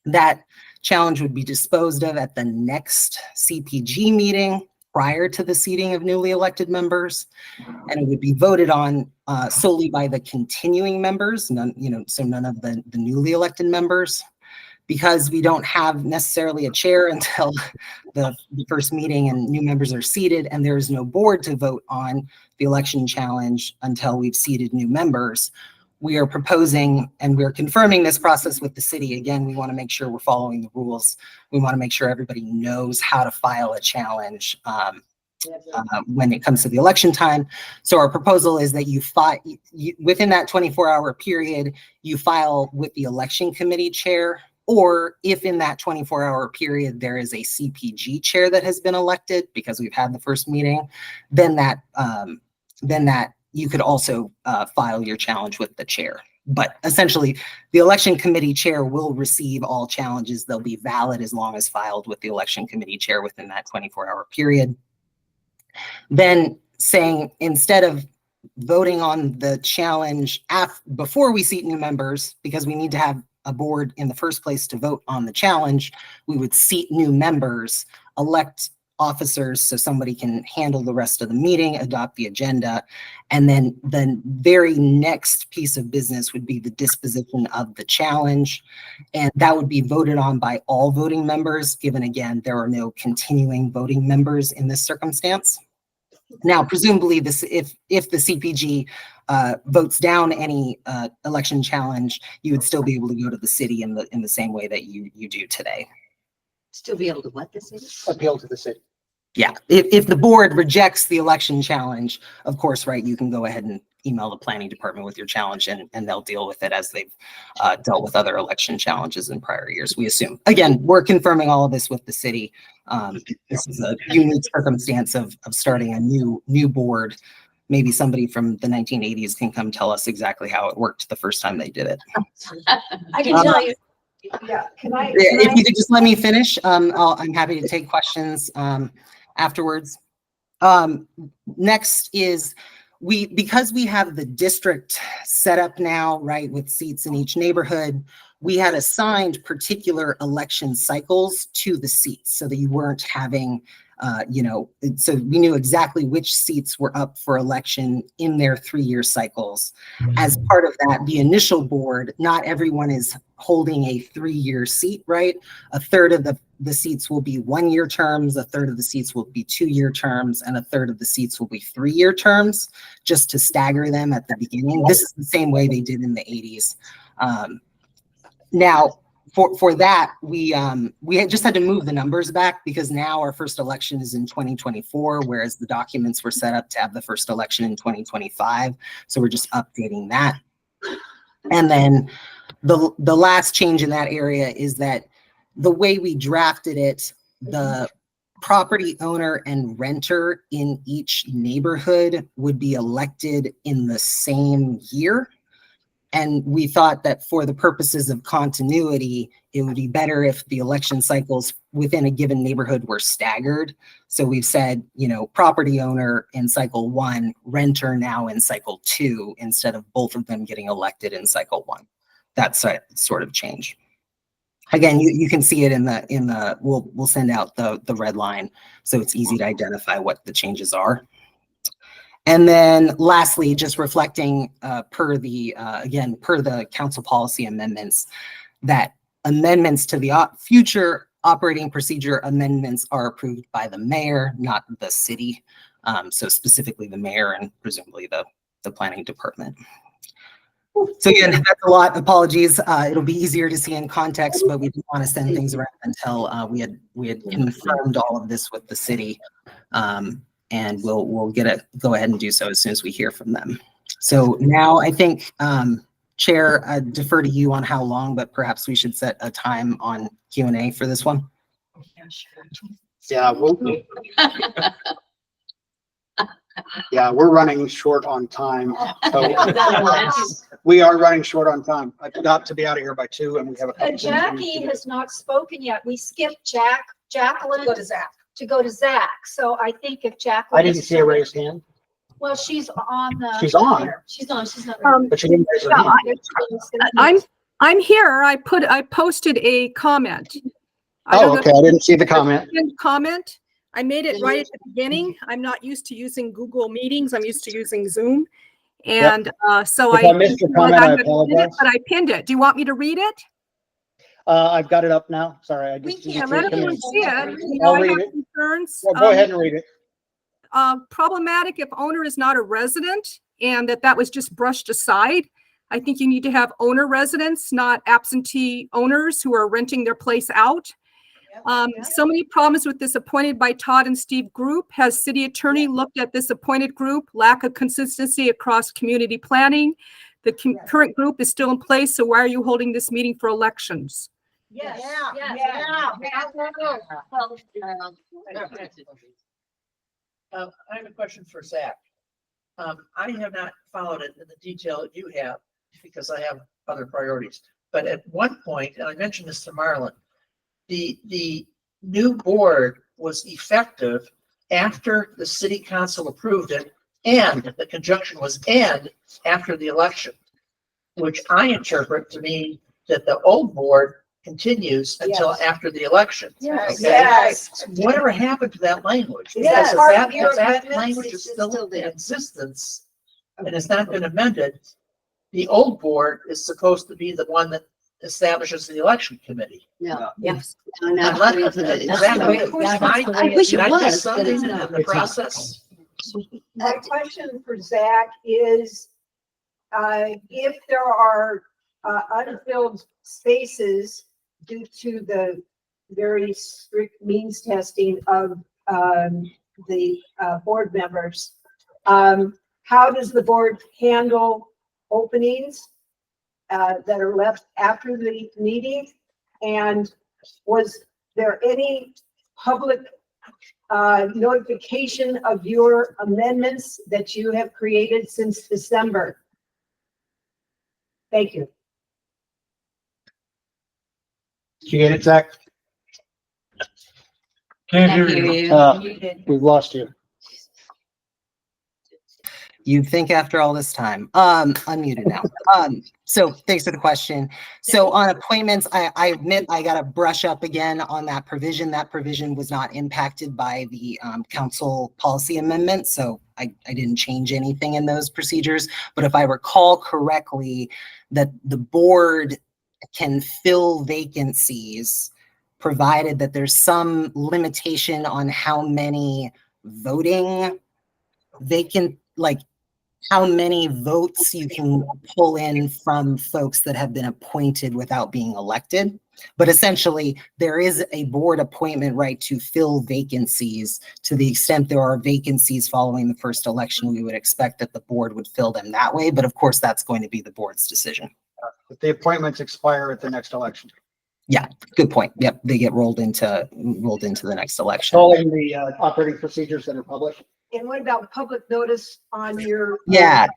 That challenge would be disposed of at the next CPG meeting prior to the seating of newly elected members, and it would be voted on solely by the continuing members, none of the newly elected members. Because we don't have necessarily a chair until the first meeting and new members are seated, and there is no board to vote on the election challenge until we've seated new members, we are proposing and we're confirming this process with the city. Again, we want to make sure we're following the rules. We want to make sure everybody knows how to file a challenge when it comes to the election time. So our proposal is that within that 24-hour period, you file with the election committee chair, or if in that 24-hour period there is a CPG chair that has been elected because we've had the first meeting, then that you could also file your challenge with the chair. But essentially, the election committee chair will receive all challenges. They'll be valid as long as filed with the election committee chair within that 24-hour period. Then saying, instead of voting on the challenge before we seat new members, because we need to have a board in the first place to vote on the challenge, we would seat new members, elect officers so somebody can handle the rest of the meeting, adopt the agenda, and then the very next piece of business would be the disposition of the challenge, and that would be voted on by all voting members, given again there are no continuing voting members in this circumstance. Now, presumably, if the CPG votes down any election challenge, you would still be able to go to the city in the same way that you do today. Still be able to what the city? Appeal to the city. Yeah, if the board rejects the election challenge, of course, right, you can go ahead and email the planning department with your challenge, and they'll deal with it as they've dealt with other election challenges in prior years, we assume. Again, we're confirming all of this with the city. This is a unique circumstance of starting a new board. Maybe somebody from the 1980s can come tell us exactly how it worked the first time they did it. I can tell you. Yeah, If you could just let me finish, I'm happy to take questions afterwards. Next is because we have the district set up now, right, with seats in each neighborhood, we had assigned particular election cycles to the seats so that you weren't having, so we knew exactly which seats were up for election in their 3-year cycles. As part of that, the initial board, not everyone is holding a 3-year seat, right? A third of the seats will be 1-year terms, a third of the seats will be 2-year terms, and a third of the seats will be 3-year terms, just to stagger them at the beginning. This is the same way they did in the 80s. Now, for that, we had just had to move the numbers back because now our first election is in 2024, whereas the documents were set up to have the first election in 2025. So we're just updating that. And then the last change in that area is that the way we drafted it, the property owner and renter in each neighborhood would be elected in the same year. And we thought that for the purposes of continuity, it would be better if the election cycles within a given neighborhood were staggered. So we've said, property owner in cycle 1, renter now in cycle 2, instead of both of them getting elected in cycle 1. That's a sort of change. Again, you can see it in the we'll send out the red line so it's easy to identify what the changes are. And then lastly, just reflecting per the council policy amendments, that amendments to the future operating procedure amendments are approved by the mayor, not the city. So specifically the mayor and presumably the planning department. So again, that's a lot. Apologies. It'll be easier to see in context, but we didn't want to send things around until we had confirmed all of this with the city. And we'll go ahead and do so as soon as we hear from them. So now I think, Chair, I defer to you on how long, but perhaps we should set a time on Q&A for this one. Yeah, we're running short on time. So we are running short on time. I've got to be out of here by 2, and we have a couple things we need Jackie to do. has not spoken yet. We skipped Jacqueline Go to Zach. to go to Zach. So I think if Jacqueline. I didn't see a raised hand, Well, she's on the. She's on. She's on, she's not. but she didn't raise her hand. I'm here. I posted a comment. I don't Oh, know okay. I didn't see the comment. Comment. I made it right at the beginning. I'm not used to using Google Meetings. I'm used to using Zoom. And so If I missed your comment, I apologize. But I pinned it. Do you want me to read it? I've got it up now. Sorry. I We just can't let everyone see it. You know, I'll I read have it. concerns. Well, go ahead and read it. Problematic if owner is not a resident and that was just brushed aside. I think you need to have owner residents, not absentee owners who are renting their place out. So many problems with this appointed by Todd and Steve group. Has city attorney looked at this appointed group? Lack of consistency across community planning. The current group is still in place, so why are you holding this meeting for elections? Yes. I have a question for Zach. I have not followed it in the detail that you have because I have other priorities. But at one point, and I mentioned this to Marlon, the new board was effective after the city council approved it, and the conjunction was "and" after the election, which I interpret to mean that the old board continues until after the election. Yes. Okay? Yes. Whatever happened to that language? Yes. Because Your if that amendments, language it's is still still in there. existence and has not been amended, the old board is supposed to be the one that establishes the election committee. No. Yes. No, no. Unless- exactly. I wish Did it I was, miss but something it's in not. the process? My question for Zach is, if there are unfilled spaces due to the very strict means testing of the board members, how does the board handle openings that are left after the meeting? And was there any public notification of your amendments that you have created since December? Thank you. Did you get it, Zach? Can't hear you. We've lost you. You'd think after all this time. Unmuted now. So thanks for the question. So on appointments, I admit I gotta brush up again on that provision. That provision was not impacted by the council policy amendment, so I didn't change anything in those procedures. But if I recall correctly, that the board can fill vacancies provided that there's some limitation on how many voting vacant, like how many votes you can pull in from folks that have been appointed without being elected. But essentially, there is a board appointment right to fill vacancies. To the extent there are vacancies following the first election, we would expect that the board would fill them that way. But of course, that's going to be the board's decision. But the appointments expire at the next election. Yeah, good point. Yep, they get rolled into the next election. All in the operating procedures that are published. And what about public notice on your? Yeah,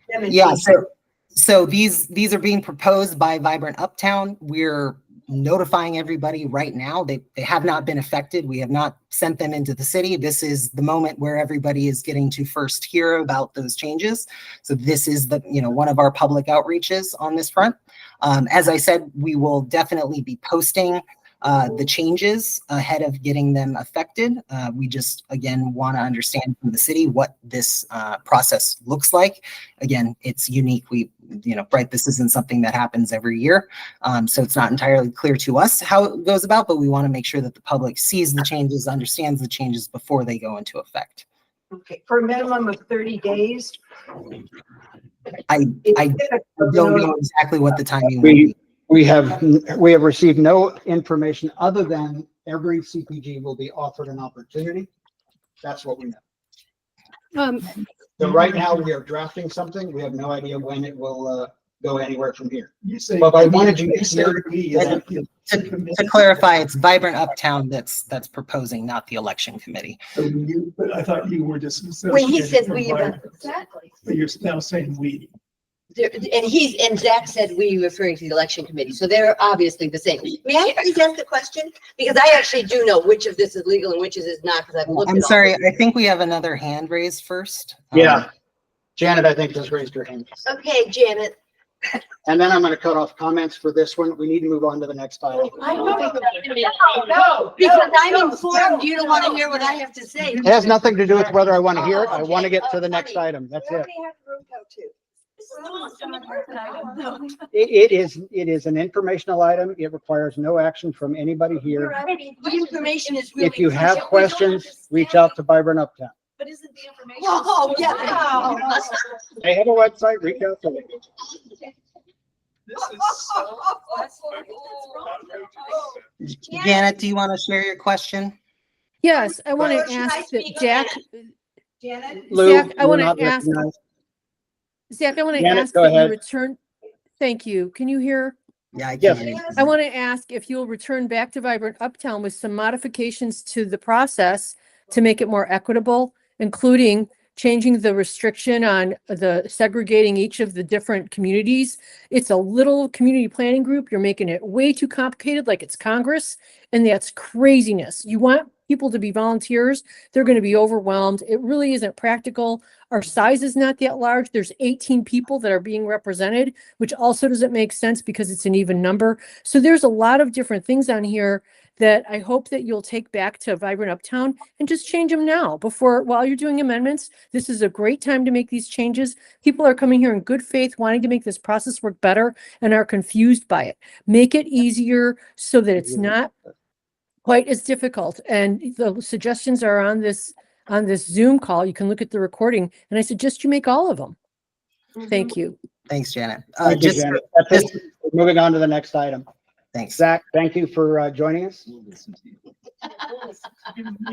yeah. demonstration? So these are being proposed by Vibrant Uptown. We're notifying everybody right now. They have not been affected. We have not sent them into the city. This is the moment where everybody is getting to first hear about those changes. So this is the, one of our public outreaches on this front. As I said, we will definitely be posting the changes ahead of getting them affected. We just, again, want to understand from the city what this process looks like. Again, it's unique. Right, this isn't something that happens every year. So it's not entirely clear to us how it goes about, but we want to make sure that the public sees the changes, understands the changes before they go into effect. Okay, for a minimum of 30 days. I don't know exactly what the timing will be. We have received no information other than every CPG will be offered an opportunity. That's what we know. So right now we are drafting something. We have no idea when it will go anywhere from here. But I wanted you to clarify, it's Vibrant Uptown that's proposing, not the election committee. But I thought you were just. When he said we, exactly. But you're now saying we. And Zach said we, referring to the election committee, so they're obviously the same. May I please ask a question? Because I actually do know which of this is legal and which is not, because I've looked at I'm sorry, all. I think we have another hand raised first. Yeah, Janet, I think just raised her hand. Okay, Janet. And then I'm going to cut off comments for this one. We need to move on to the next item. No, because I'm informed, you don't want to hear what I have to say. It has nothing to do with whether I want to hear it. I want to get to the next item. That's it. It is an informational item. It requires no action from anybody here. The information is really. If you have questions, reach out to Vibrant Uptown. But isn't the information? Oh, yeah. They have a website, reach out to them. This is so. Janet, do you want to share your question? Yes, I want to ask that Jack, Janet? Lou, Zach, I you're want not to ask, recognized. Zach, I want to Janet, ask go that you ahead. return. Thank you. Can you hear? Yeah, I Yes. can. I want to ask if you'll return back to Vibrant Uptown with some modifications to the process to make it more equitable, including changing the restriction on the segregating each of the different communities. It's a little community planning group. You're making it way too complicated, like it's Congress, and that's craziness. You want people to be volunteers. They're going to be overwhelmed. It really isn't practical. Our size is not that large. There's 18 people that are being represented, which also doesn't make sense because it's an even number. So there's a lot of different things on here that I hope that you'll take back to Vibrant Uptown and just change them now while you're doing amendments. This is a great time to make these changes. People are coming here in good faith, wanting to make this process work better and are confused by it. Make it easier so that it's not quite as difficult. And the suggestions are on this Zoom call. You can look at the recording, and I suggest you make all of them. Thank you. Thanks, Janet. Thank you, Janet. That's it. Moving on to the next item. Thanks. Zach, thank you for joining us. You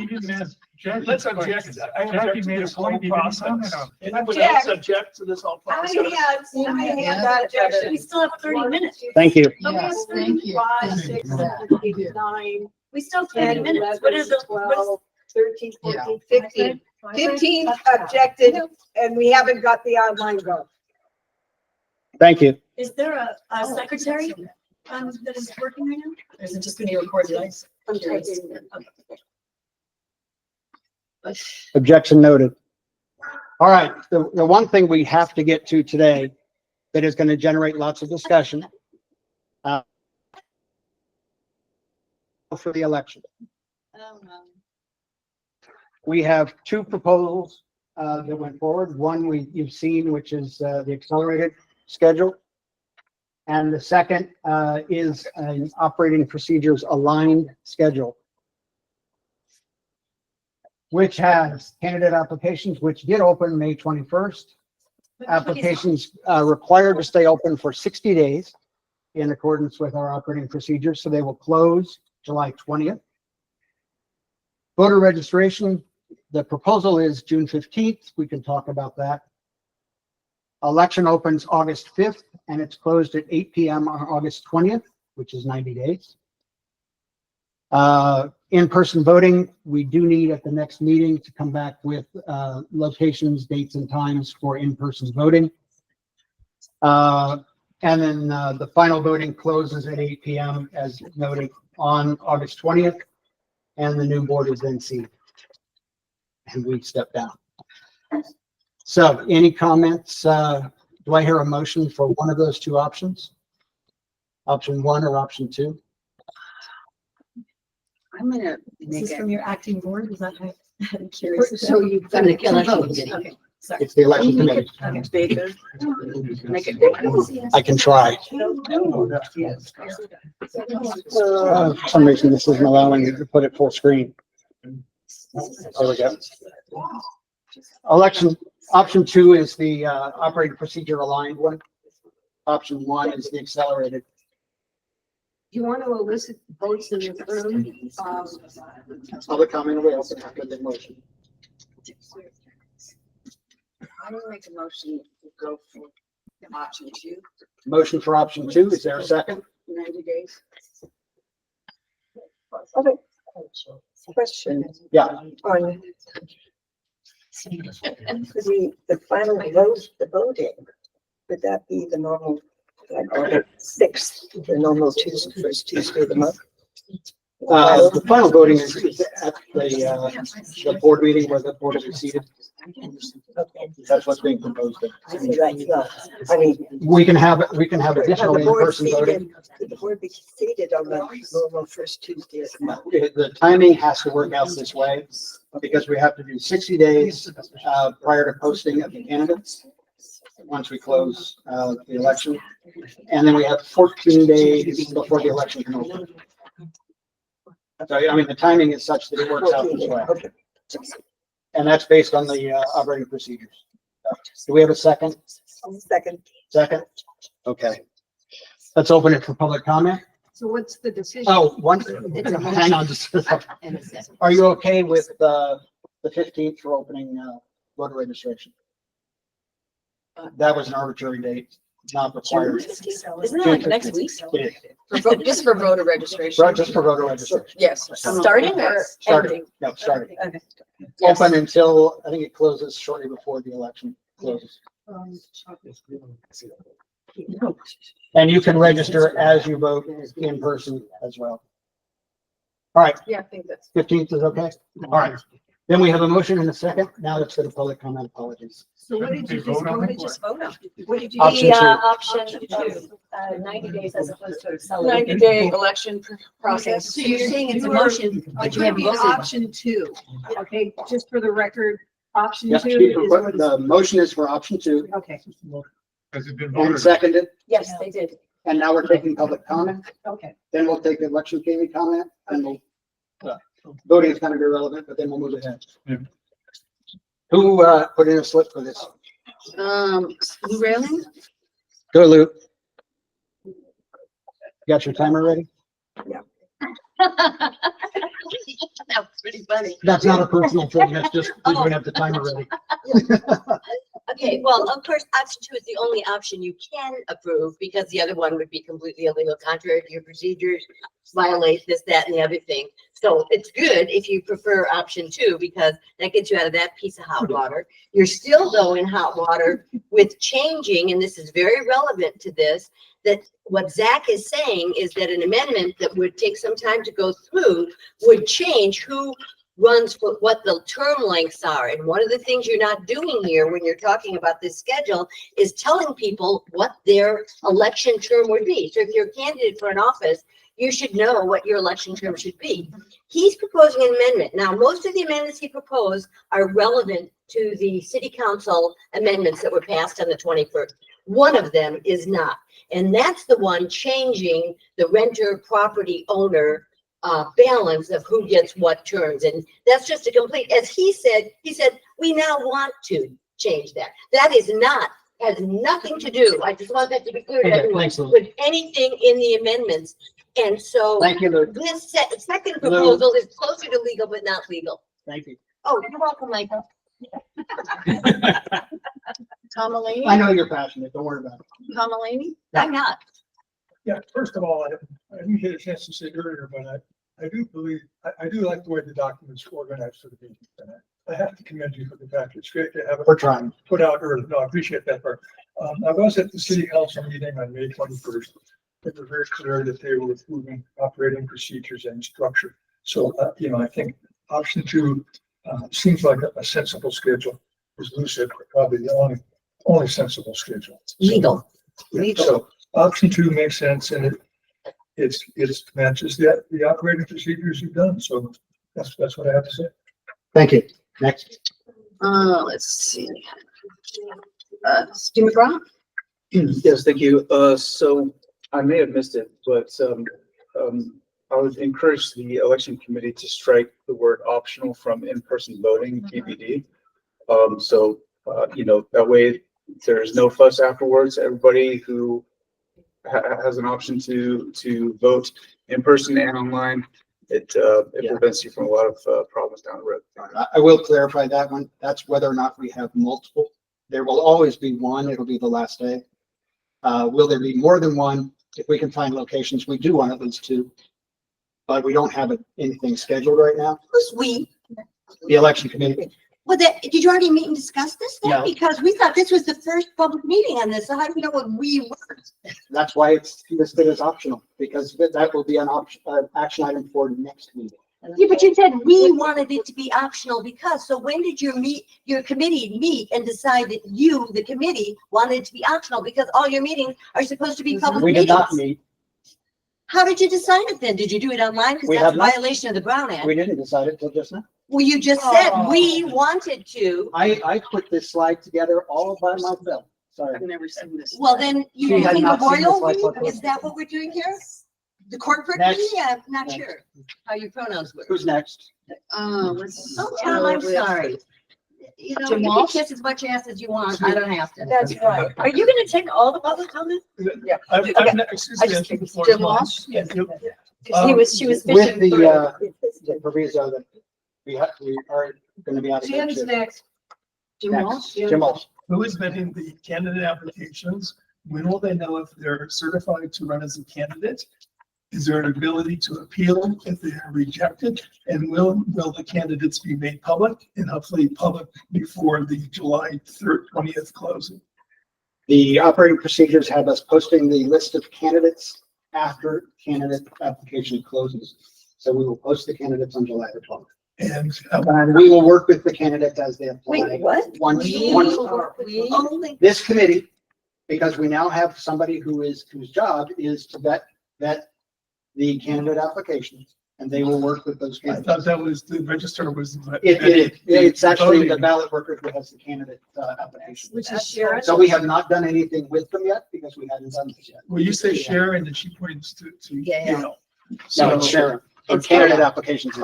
didn't ask Jackie. Let's object. I Jackie object to made a this whole point, you didn't comment process. on it. Anybody Jack. else object to this whole process? I had that objection. We still have 30 minutes. Thank you. Yes, thank you. 5, 6, 7, 8, 9, We still have 30 10, minutes. 11, What is the, 12, 13, 14, 15. 15 objected, and we haven't got the online vote. Thank you. is there a secretary that is working right now? Or is it just going to be recorded? I'm curious. Okay. Objection noted. All right, the one thing we have to get to today that is going to generate lots of discussion for the election. We have two proposals that went forward. One you've seen, which is the accelerated schedule. And the second is an operating procedures aligned schedule, which has candidate applications, which did open May 21st. Applications required to stay open for 60 days in accordance with our operating procedures, so they will close July 20th. Voter registration, the proposal is June 15th. We can talk about that. Election opens August 5th, and it's closed at 8 p.m. on August 20th, which is 90 days. In-person voting, we do need at the next meeting to come back with locations, dates, and times for in-person voting. And then the final voting closes at 8 p.m. as noted on August 20th, and the new board is then seated. And we step down. So any comments? Do I hear a motion for one of those two options? Option one or option two? I'm gonna This make is it. from your acting board, is that how, I'm curious. So you've From done the the election votes. committee. Okay, sorry. It's the election committee. Baker. Make it bigger. I can try. For some reason, this isn't allowing you to put it full screen. There we go. Election, option two is the operating procedure aligned one. Option one is the accelerated. You want to elicit votes in the room? Public comment will open after the motion. I will make a motion to go for option two, Motion for option two. Is there a second? 90 days. Okay. Question Yeah. on the final vote, the voting, would that be the normal, like August 6th, the normal Tuesday, first Tuesday of the month? The final voting is at the board meeting where the board is seated. That's what's being proposed. I see, that's not, I mean. We can have additional the board in-person voting. seated- Would the board be seated on the normal first Tuesday of the month? The timing has to work out this way because we have to do 60 days prior to posting of the candidates once we close the election. And then we have 14 days before the election can open. So, I mean, the timing is such that it works out this way. Okay. And that's based on the operating procedures. Do we have a second? Second. Second? Okay. Let's open it for public comment. So what's the decision? Oh, one, It's a hang on just a second. And a second. Are you okay with the 15th for opening voter registration? That was an arbitrary date, not required. Isn't that like next week? It Just for voter registration. is. Just for voter registration. Yes. Starting or Starting, ending? no, starting. Okay. Yes. Open until, I think it closes shortly before the election closes. And you can register as you vote in person as well. All right, Yeah, I think that's. 15th is okay? All right. Then we have a motion and a second. Now let's go to public comment. Apologies. So what did you just vote? Just vote on? What did you? Option The two. option two, 90 days as opposed to accelerated. 90-day election process. So you're saying it's a You are- motion, but you have Be voted. option two, okay, just for the record, option Yeah, two is what is, the motion is for option two okay, Has it been and voted? seconded. Yes, they did. And now we're taking public comment. okay. Then we'll take the election committee comment and we'll, voting is kind of irrelevant, but then we'll move ahead. Yeah. Who, put in a slip for this? Lou Railing? Go, Lou. Got your timer ready? That was pretty funny. That's not a personal thing. That's just, we don't have the timer ready. Okay, well, of course, option two is the only option you can approve because the other one would be completely illegal, contrary to your procedures, violate this, that, and the other thing. So it's good if you prefer option two because that gets you out of that piece of hot water. You're still though in hot water with changing, and this is very relevant to this, that what Zach is saying is that an amendment that would take some time to go through would change who runs for what the term lengths are. And one of the things you're not doing here when you're talking about this schedule is telling people what their election term would be. So if you're a candidate for an office, you should know what your election term should be. He's proposing an amendment. Now, most of the amendments he proposed are relevant to the city council amendments that were passed on the 21st. One of them is not. And that's the one changing the renter property owner balance of who gets what terms. And that's just a complete, as he said, we now want to change that. That is not, has nothing to do, I just want that to be clear to Okay, everyone, thanks, Lou. with anything in the amendments. And so Thank you, Lou. this second proposal is closer to legal, but not legal. Thank you. Oh, you're welcome, Michael. Tom Mulaney? I know you're passionate. Don't worry about it. Tom Mulaney? I'm not. Yeah, first of all, I didn't get a chance to say earlier, but I do believe, I do like the way the document's organized for the meeting. And I have to commend you for the fact it's great to have it We're trying. put out early. No, I appreciate that part. I was at the city council meeting on May 21st. It was very clear that they were approving operating procedures and structure. So, I think option 2 seems like a sensible schedule. As Lou said, probably the only sensible schedule. Legal. So option 2 makes sense, and it matches the operating procedures you've done. So that's what I have to say. Thank you. Next. Let's see. Stu McGraw? Yes, thank you. So I may have missed it, but I would encourage the election committee to strike the word optional from in-person voting, TBD. That way there's no fuss afterwards. Everybody who has an option to vote in person and online, it prevents you from a lot of problems down the road. I will clarify that one. That's whether or not we have multiple. There will always be one. It'll be the last day. Will there be more than one? If we can find locations, we do want at least 2. But we don't have anything scheduled right now. Who's we? The election committee. Well, did you already meet and discuss this then? No. Because we thought this was the first public meeting on this. So how do we know what we were? That's why it's listed as optional, because that will be an action item for next meeting. Yeah, but you said we wanted it to be optional because, so when did your committee meet and decide that you, the committee, wanted it to be optional? Because all your meetings are supposed to be public We meetings. did not meet. How did you decide it then? Did you do it online? Because We that's have a not. violation of the Brown Act. We didn't decide it until just now. Well, you just said we wanted to. I put this slide together all by myself. Sorry. I've never seen this. Well, then She you had think not the seen this royal like we? what- Is that what we're doing here? The corporate Next. we? I'm not Next. sure how your pronouns were. Who's next? Let's. Oh, Tom, I'm sorry. You know, Jim you can Walsh? kiss as much ass as you want. I don't have to. That's right. Are you gonna take all the public comment? Yeah. I'm Okay. next. I just- Jim Walsh? Yeah. Because she was With fishing through. the proviso that we are going to be out of. Jim's here. next. Jim Next. Walsh? Jim Walsh. Who is vetting the candidate applications? When will they know if they're certified to run as a candidate? Is there an ability to appeal if they are rejected? And will the candidates be made public and hopefully public before the July 20th closing? The operating procedures have us posting the list of candidates after candidate application closes. So we will post the candidates on July the 12th. And And we will work with the candidates as they apply. Wait, what? Once Only. this committee, because we now have somebody whose job is to vet the candidate applications, and they will work with those I candidates. thought that was the register was. It's actually the voting. ballot worker who has the candidate application. Which is Sharon. So we have not done anything with them yet because we hadn't done this yet. Well, you say Sharon and she points to Yeah. Gail. No, So it's Sharon. The candidate applications.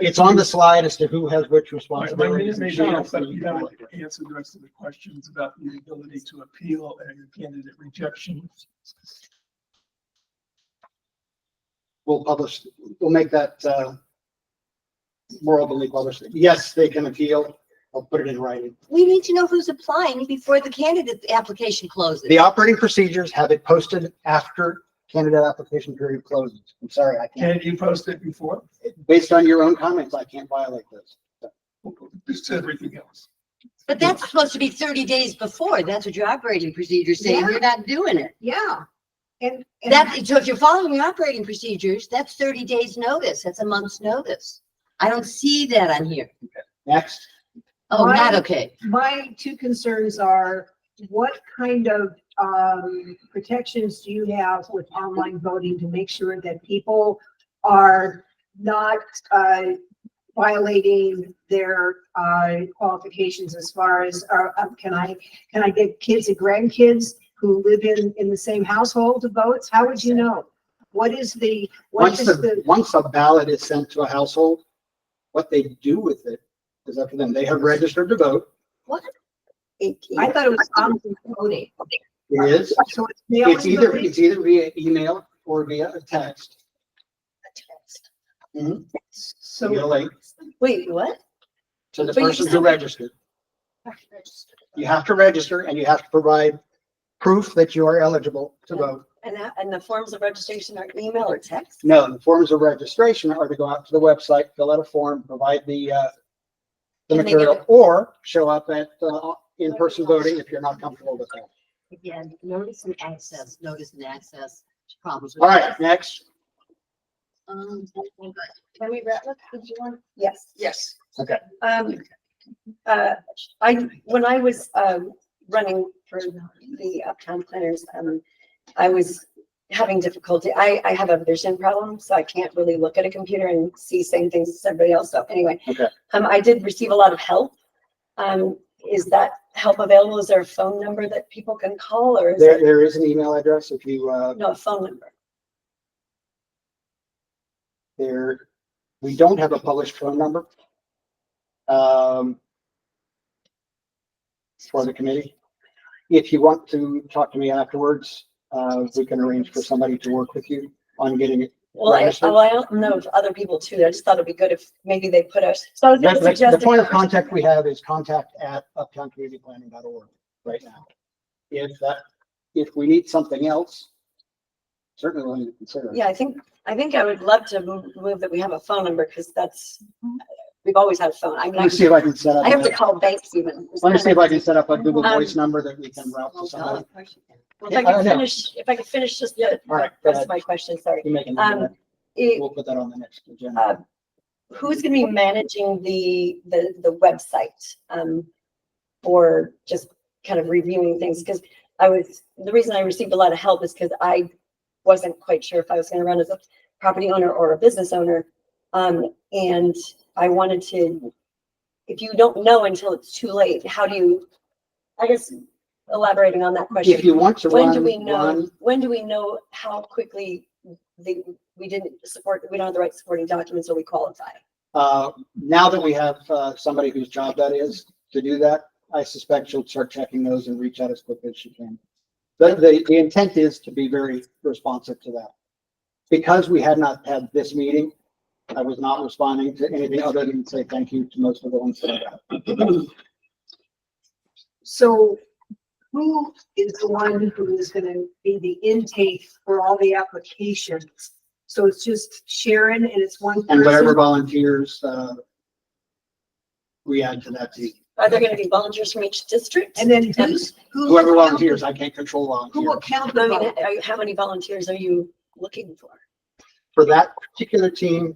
It's on the slide as to who has which My responsibilities. minute may be up, but you haven't answered the rest of the questions about the ability to appeal a candidate rejection. We'll make that more openly published. Yes, they can appeal. I'll put it in writing. We need to know who's applying before the candidate application closes. The operating procedures have it posted after candidate application period closes. I'm sorry, I can't. Can you post it before? Based on your own comments, I can't violate those. Just everything else. But that's supposed to be 30 days before. That's what your operating procedures say. and You're not doing it. Yeah. And That, so if you're following the operating procedures, that's 30 days notice. That's a month's notice. I don't see that on here. Next. Oh, not My- okay. My two concerns are, what kind of protections do you have with online voting to make sure that people are not violating their qualifications as far as, can I get kids and grandkids who live in the same household to vote? How would you know? What is the, what Once is the, the, once a ballot is sent to a household, what they do with it is up to them. They have registered to vote. what? I thought it was online voting. It is. So it's mail-in voting? It's either via email or via a text. Mhm. So. You get a link Wait, what? to the But you person who still- registered. You have to register and you have to provide proof that you are eligible to vote. And the forms of registration are email or text? No, the forms of registration are to go out to the website, fill out a form, provide the And they material, give it- or show up at in-person voting if you're not comfortable with that. Again, notice and access problems. with All right, that. next. Can we wrap up? Did you want? Yes. Yes. Okay. When I was, running for the Uptown Planners, I was having difficulty. I have a vision problem, so I can't really look at a computer and see same things as everybody else. So anyway. Okay. I did receive a lot of help. Is that help available? Is there a phone number that people can call, or is it, There is an email address if you, no, a phone number? we don't have a published phone number for the committee. If you want to talk to me afterwards, we can arrange for somebody to work with you on getting it. Well, I don't know of other people too. I just thought it'd be good if maybe they put us, so I was gonna The suggest. point of contact we have is contact@uptowncommunityplanning.org right now. If we need something else, certainly willing to consider. Yeah, I think I would love to move that we have a phone number, because we've always had a phone. I mean, Let me see if I can set up. I have to call banks even. Let me see if I can set up a Google Voice number that we can route to somebody. Well, if I could finish just the All right, go rest ahead. of my question, sorry. You make a note of that. We'll put that on the next agenda. Who's gonna be managing the website, for just kind of reviewing things? Because the reason I received a lot of help is because I wasn't quite sure if I was gonna run as a property owner or a business owner. And I wanted to, if you don't know until it's too late, how do you, I guess, elaborating on that question. If you want to When do run, we know how quickly we don't have the right supporting documents, or we qualify? now that we have somebody whose job that is to do that, I suspect she'll start checking those and reach out as quickly as she can. The intent is to be very responsive to that. Because we had not had this meeting, I was not responding to anything other than say thank you to most of the ones that I got. So who is the one who is gonna be the intake for all the applications? So it's just Sharon and it's one And whatever person? volunteers we add to that team. Are there gonna be volunteers from each district? And then who? Whoever will count volunteers, the- I can't control Who will volunteers. count the I mean, vote? how many volunteers are you looking for? For that particular team,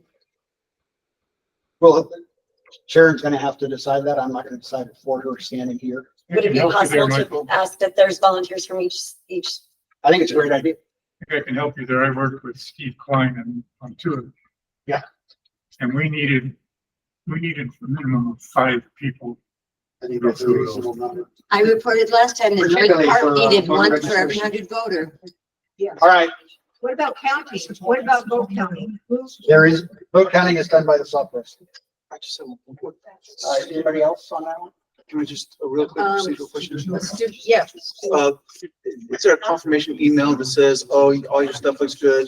well, Sharon's gonna have to decide that. I'm not gonna decide it for her standing here. Would it be Help you there, possible to Michael. ask that there's volunteers from each? I think it's a great idea. I think I can help you there. I worked with Steve Klein on two of them. Yeah. And we needed a minimum of 5 people. I think that's a reasonable number. I reported last time that North Particularly Park for, needed voter one for every registration. 100 voter. Yeah. All right, What about county? What about vote counting? there is, vote counting is done by the software. I just have one quick- Anybody else on that one? Can I just, a real quick procedural question? Let's do, yeah. Is there a confirmation email that says, oh, all your stuff looks good?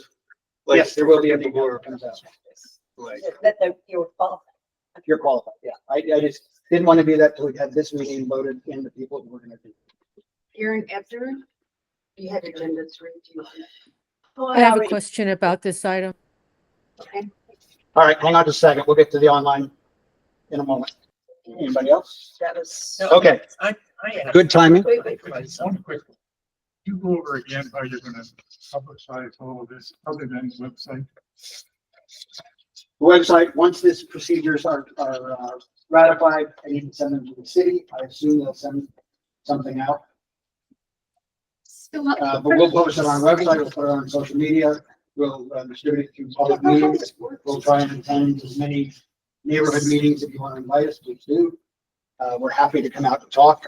Like, Yes, there will be a big order comes out. like, That you're qualified. You're qualified, yeah. I just didn't want to do that till we had this meeting loaded in the people that we're gonna do. Aaron, after you had agenda 3, I have a question about this item. okay? All right, hang on just a second. We'll get to the online in a moment. Anybody else? That was. Okay, I had good timing. Wait. One quick. You go over again how you're gonna publicize all of this other than the website. The website, once these procedures are ratified, I need to send them to the city. I assume they'll send something out. But we'll post it on our website, we'll put it on social media, we'll distribute it through public meetings. We'll try and attend as many neighborhood meetings. If you want to invite us, please do. We're happy to come out and talk.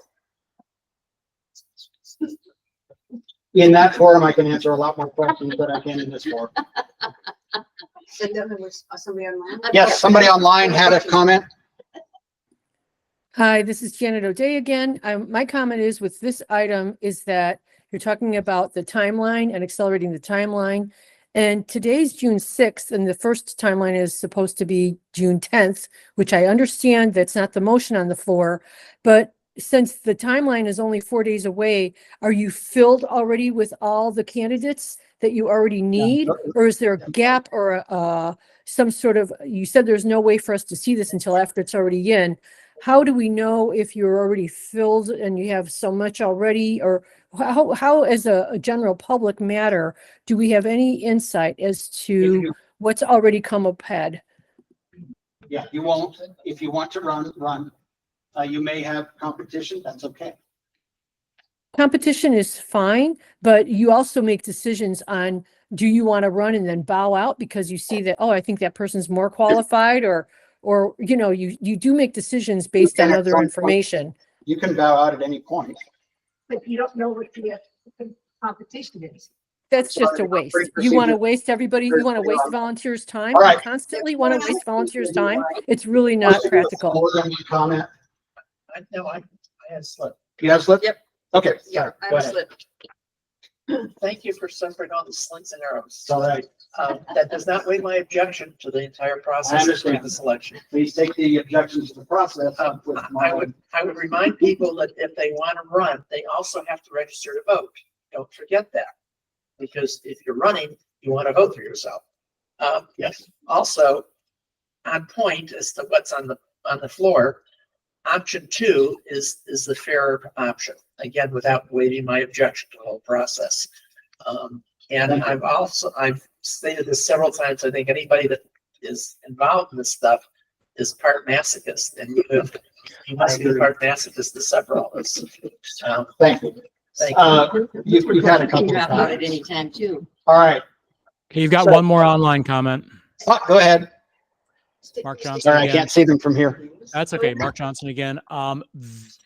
In that forum, I can answer a lot more questions than I can in this forum. And then there was somebody online. Yes, somebody online had a comment. Hi, this is Janet O'Day again. My comment is with this item is that you're talking about the timeline and accelerating the timeline. And today's June 6th, and the first timeline is supposed to be June 10th, which I understand that's not the motion on the floor. But since the timeline is only 4 days away, are you filled already with all the candidates that you already need? Or is there a gap or some sort of, you said there's no way for us to see this until after it's already in. How do we know if you're already filled and you have so much already, or how as a general public matter, do we have any insight as to what's already come up ahead? Yeah, you won't. If you want to run. You may have competition. That's okay. Competition is fine, but you also make decisions on, do you want to run and then bow out because you see that, oh, I think that person's more qualified, or, you know, you do make decisions based on other information. You can bow out at any point. But you don't know what the competition is. That's just a waste. You want to waste everybody, you want to waste volunteers' time? All right. You constantly want to waste volunteers' time? It's really not practical. More than one comment. I had slipped. You have slip? Yep. Okay. Yeah, Sorry. I Go was ahead. slipped. Thank you for suffering all the slings and arrows. It's all right. That does not weigh my objection to the entire I process of understand. the selection. Please take the objections to the process up with I would remind people that if they want to run, they also have to register to vote. Don't forget that. Because if you're running, you want to vote for yourself. Yes. Also, on point as to what's on the floor, option 2 is the fairer option. Again, without waiving my objection to the whole process. And I've stated this several times. I think anybody that is involved in this stuff is part masochist, and you must be part masochist to suffer all this. Thank you. Thank you. You've had a couple of Drop out at comments. any time too. All right. Okay, you've got one more online comment. Go ahead. Mark Johnson Sorry, I again. can't see them from here. That's okay. Mark Johnson again.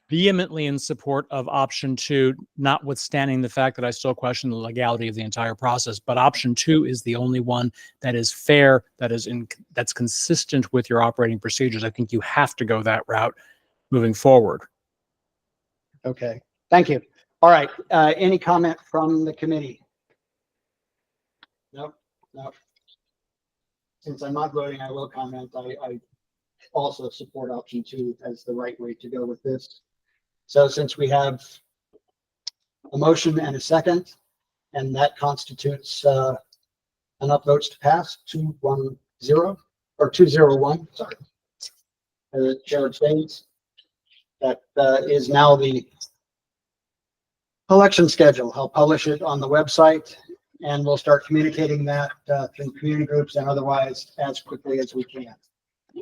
Vehemently in support of option 2, notwithstanding the fact that I still question the legality of the entire process. But option 2 is the only one that is fair, that's consistent with your operating procedures. I think you have to go that route moving forward. Okay. Thank you. All right. Any comment from the committee? Nope. Nope. Since I'm not voting, I will comment. I also support option 2 as the right way to go with this. So since we have a motion and a second, and that constitutes enough votes to pass 2-1-0 or 2-0-1, sorry. The chair abstains. That is now the election schedule. I'll publish it on the website, and we'll start communicating that through community groups and otherwise as quickly as we can.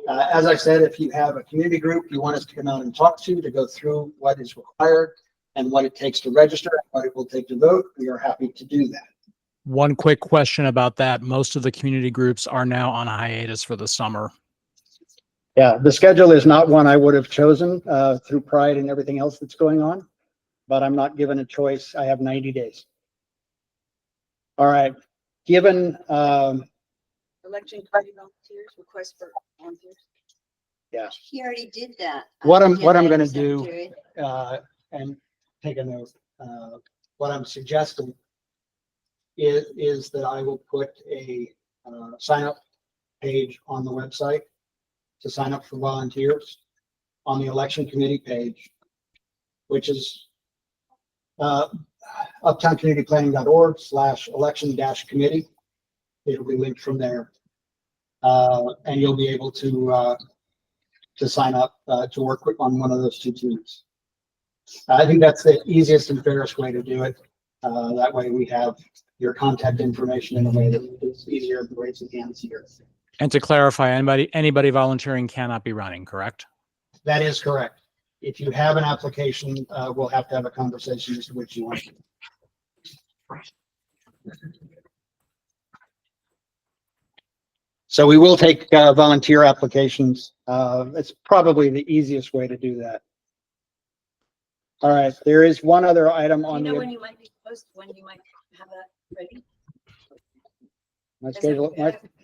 As I said, if you have a community group you want us to come out and talk to go through what is required and what it takes to register, what it will take to vote, we are happy to do that. One quick question about that. Most of the community groups are now on a hiatus for the summer. Yeah, the schedule is not one I would have chosen through Pride and everything else that's going on, but I'm not given a choice. I have 90 days. All right, given Election committee volunteers, request for volunteers. yeah, He already did that. what I'm going to Secretary. do and take a note. What I'm suggesting is that I will put a sign up page on the website to sign up for volunteers on the election committee page, which is uptowncommunityplanning.org/election-committee. It'll be linked from there. And you'll be able to sign up to work on one of those 2 teams. I think that's the easiest and fairest way to do it. That way we have your contact information in a way that is easier to raise the hands here. And to clarify, anybody volunteering cannot be running, correct? That is correct. If you have an application, we'll have to have a conversation as to which you want. So we will take volunteer applications. It's probably the easiest way to do that. All right, there is one other item Do on you know the, when you might be when you might have that ready? my Is it- schedule.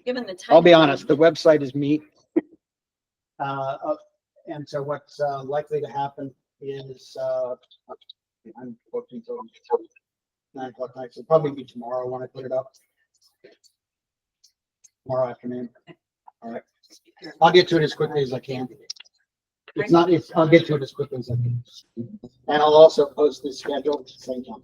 Given the time. I'll be honest, the website is me. And so what's likely to happen is I'm booked until 9 o'clock night, so it'll probably be tomorrow when I put it up. Tomorrow afternoon. All right. I'll get to it as quickly as I can. It's not, I'll get to it as quickly as I can. And I'll also post the schedule at the same time.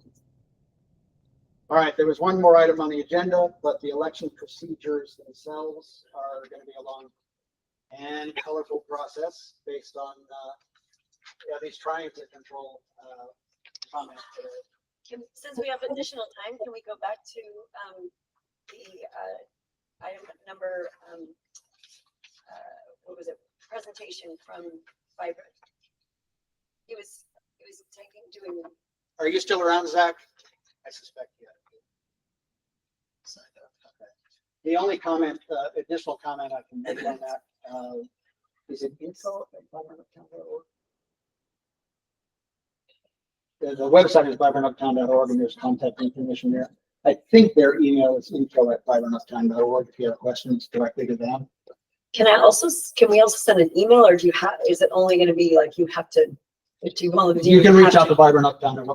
All right, there was one more item on the agenda, but the election procedures themselves are going to be a long and colorful process based on at least trying to control comments today. Since we have additional time, can we go back to the item number, what was it, presentation from Vibrant? He was doing. Are you still around, Zach? I suspect, yeah. The only comment, additional comment I can make on that, is it info at vibrantuptown.org? The website is vibrantuptown.org and there's contact information there. I think their email is info@vibrantuptown.org if you have questions directly to them. Can we also send an email, or is it only going to be like you have to, if you want to? You can reach out to Vibrant Uptown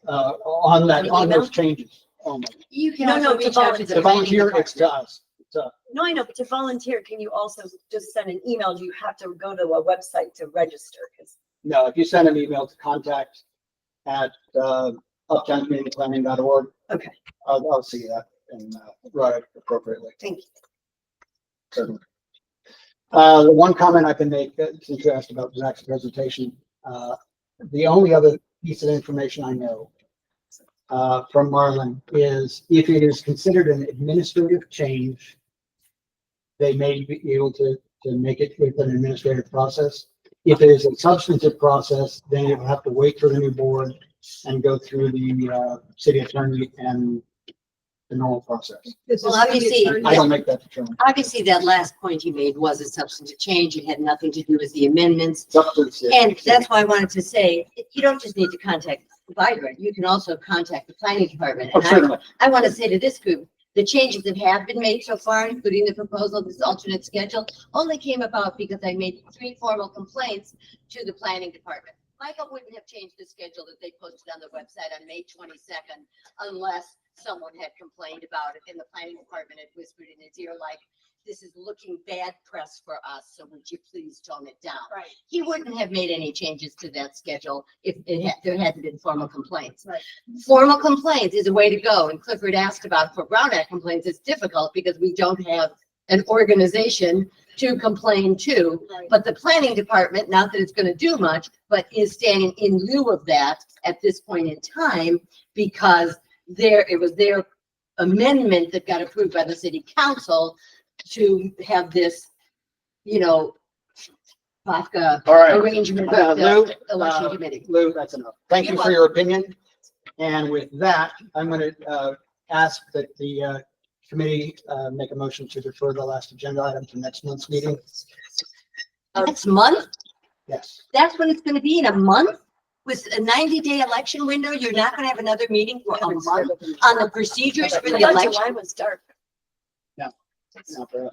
on that, on those changes. You can No, also to reach out to the To volunteer, planning it's to us. No, I know, but to volunteer, can you also just send an email? Do you have to go to a website to register? 'Cause No, if you send an email to contact@uptowncommunity.planning.org. Okay. I'll see that and write it appropriately. Thank you. Certainly. The one comment I can make, since you asked about Zach's presentation, the only other piece of information I know from Marlin is if it is considered an administrative change, they may be able to make it with an administrative process. If it is a substantive process, then you'll have to wait for the new board and go through the city attorney and the normal process. Well, obviously, I don't make that determination. obviously that last point you made was a substantive change. It had nothing to do with the amendments. Substance. And that's why I wanted to say, you don't just need to contact Vibrant, you can also contact the planning department. Oh, And certainly. I want to say to this group, the changes that have been made so far, including the proposal of this alternate schedule, only came about because I made 3 formal complaints to the planning department. Michael wouldn't have changed the schedule that they posted on the website on May 22nd unless someone had complained about it and the planning department had whispered in his ear like, this is looking bad press for us, so would you please tone it down? Right. He wouldn't have made any changes to that schedule if there hadn't been formal complaints. Right. Formal complaints is a way to go, and Clifford asked about for Brown Act complaints. It's difficult because we don't have an organization to complain to. Right. But the planning department, not that it's going to do much, but is standing in lieu of that at this point in time because it was their amendment that got approved by the city council to have this, vodka All right. arrangement Lou, with the election committee. Lou, that's enough. Thank you You're for your opinion. And with that, I'm going to ask that the committee make a motion to defer the last agenda item to next month's meeting. Next month? Yes. That's when it's going to be, in a month? With a 90-day election window, you're not going to have another meeting for a month on the procedures for the election? July was dark. Not for us.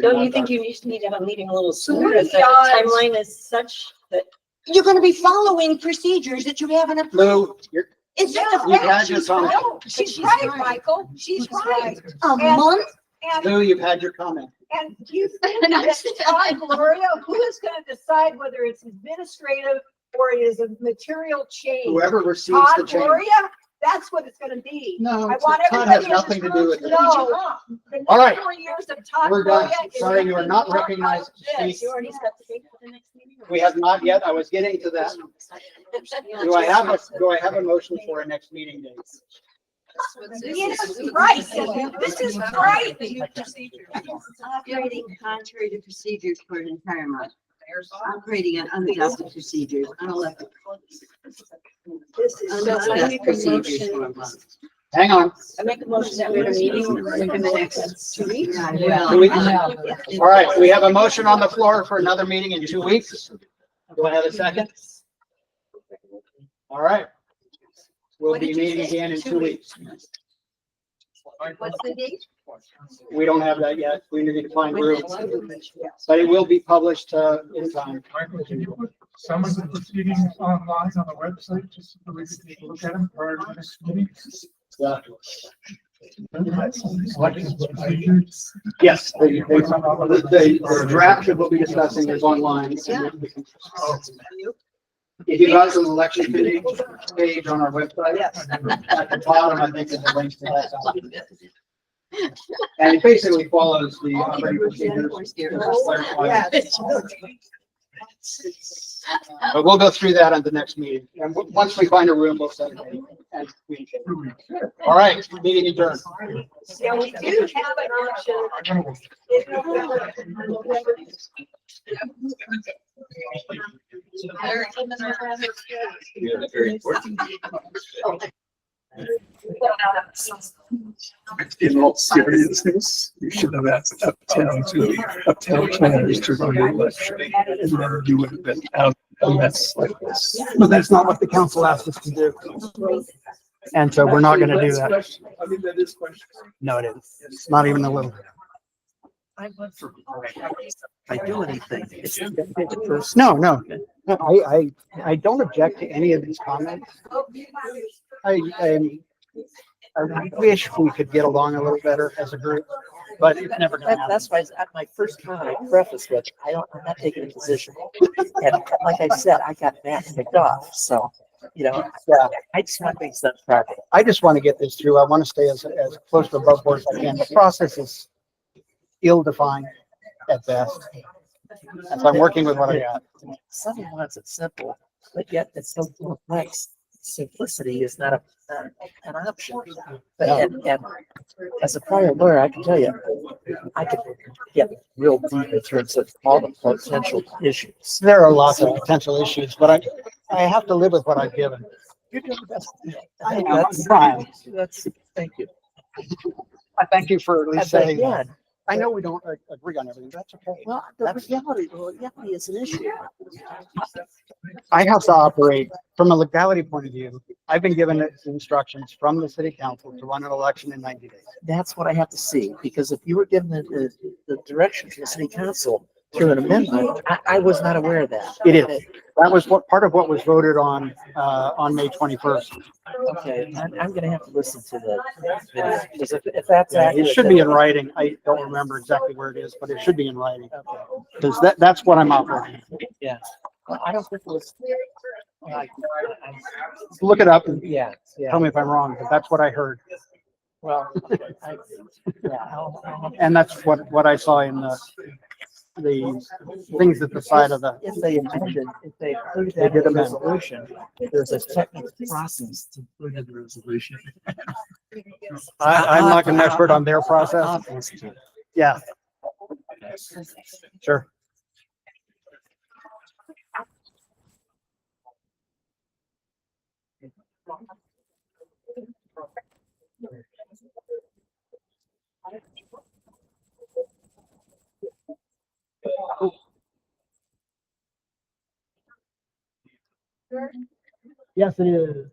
Don't you think you need to have a meeting a little sooner? what are If the the odds? timeline is such that. You're going to be following procedures that you haven't approved. Lou, you're, It's just a you've had fact. your comment. No, she's right, Michael. She's right. A month? And, Lou, you've had your comment. and you think that Gloria, who is going to decide whether it's administrative or it is a material change? Whoever receives the Todd, change. Gloria, That's what it's gonna be. No, I want Todd has everybody nothing to do with it. No. The All right. next 4 years of Todd We're done. Moya is Sorry, you are gonna not be more recognized to about this. speak. You already set the date for the next meeting? We have not yet. I was getting to that. Do I have a motion for a next meeting date? Jesus Christ, this is crazy. Operating contrary to procedures for an entire month. Operating on unadjusted procedures, unelected. Unadjusted procedures for a month. Hang on. I make a motion that we have a meeting within the next 2 weeks. 2 weeks? All right, we have a motion on the floor for another meeting in 2 weeks. Do I have a second? All right. We'll be meeting again in 2 weeks. What's the date? We don't have that yet. We need to find room. But it will be published in time. Michael, can you put some of the proceedings online on the website just so we can take a look at them prior to the next meeting? Yeah. Election procedures. Yes, the draft that we'll be discussing is online. If you go to the election committee page on our website, at the bottom, I think, is a link to that. And it basically follows the operating procedures. But we'll go through that on the next meeting. And once we find a room, we'll set it. And we all right, meeting adjourned. Yeah, we do have an option. Very important. In all seriousness, you should have asked uptown planners to run the election, and then you would have been out a mess like this. But that's not what the council asked us to do. And so we're not gonna do that. I mean, that is question. No, it isn't. Not even a little. I went for, I do anything. It's No. I don't object to any of these comments. I wish we could get along a little better as a group, but it's never gonna happen. That's why at my first comment, I preface with, I'm not taking a position. And like I said, I got that picked off, so, yeah, I just want things done properly. I just want to get this through. I want to stay as close to above board as I can. The process is ill-defined at best. And so I'm working with what I got. Someone wants it simple, but yet it's so complex. Simplicity is not an option. And as a prior lawyer, I can tell you, I could get real deep in terms of all the potential issues. There are lots of potential issues, but I have to live with what I've given. You're doing the best. I know, I'm trying. Thank you. I thank you for at least But saying that. again, I know we don't agree on everything. That's okay. well, the reality is an issue. I have to operate from a legality point of view. I've been given instructions from the city council to run an election in 90 days. That's what I have to see, because if you were given the direction from the city council through an amendment, I was not aware of that. It is. That was part of what was voted on May 21st. Okay, I'm gonna have to listen to the video, because if that's Yeah, accurate. it should be in writing. I don't remember exactly where it is, but it should be in writing. Because that's what I'm operating. Yeah. Well, I don't think it was. Look it up and Yeah. tell me if I'm wrong, but that's what I heard. Well, And that's what I saw in the things at the side of the. If they amended, if they included They that did in the amend. resolution, there's a technical process to include in the resolution. I'm not an expert on their process. Yeah. Sure. Yes, it is.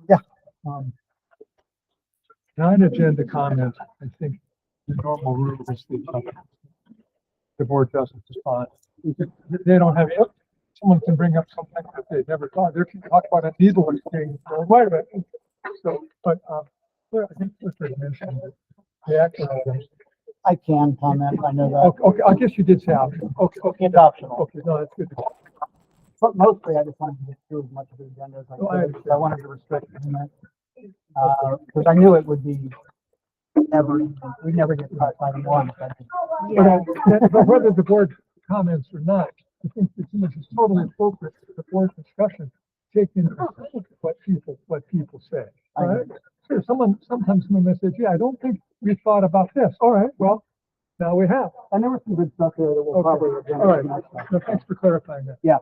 Yeah. Non-agenda comments, I think the normal rule is the board doesn't respond. They don't have, someone can bring up something that they never thought, they can talk about a needle exchange, or wait a minute. So, but, well, I think Clifford mentioned that the action items. I can comment, I know that. Okay, I guess you did say optional. Okay, It's optional. okay, no, that's good. But mostly I just wanted to get through as much of the agenda as I Oh, I could, because I wanted to restrict it in that. Because I knew it would be we'd never get to item one. But whether the board comments or not, I think it's totally appropriate for the board discussion, take into account what people say. All right? Sure, sometimes someone may say, gee, I don't think we thought about this. All right, well, now we have. And there was some good stuff there that we'll probably. All right, so thanks for clarifying that. Yeah.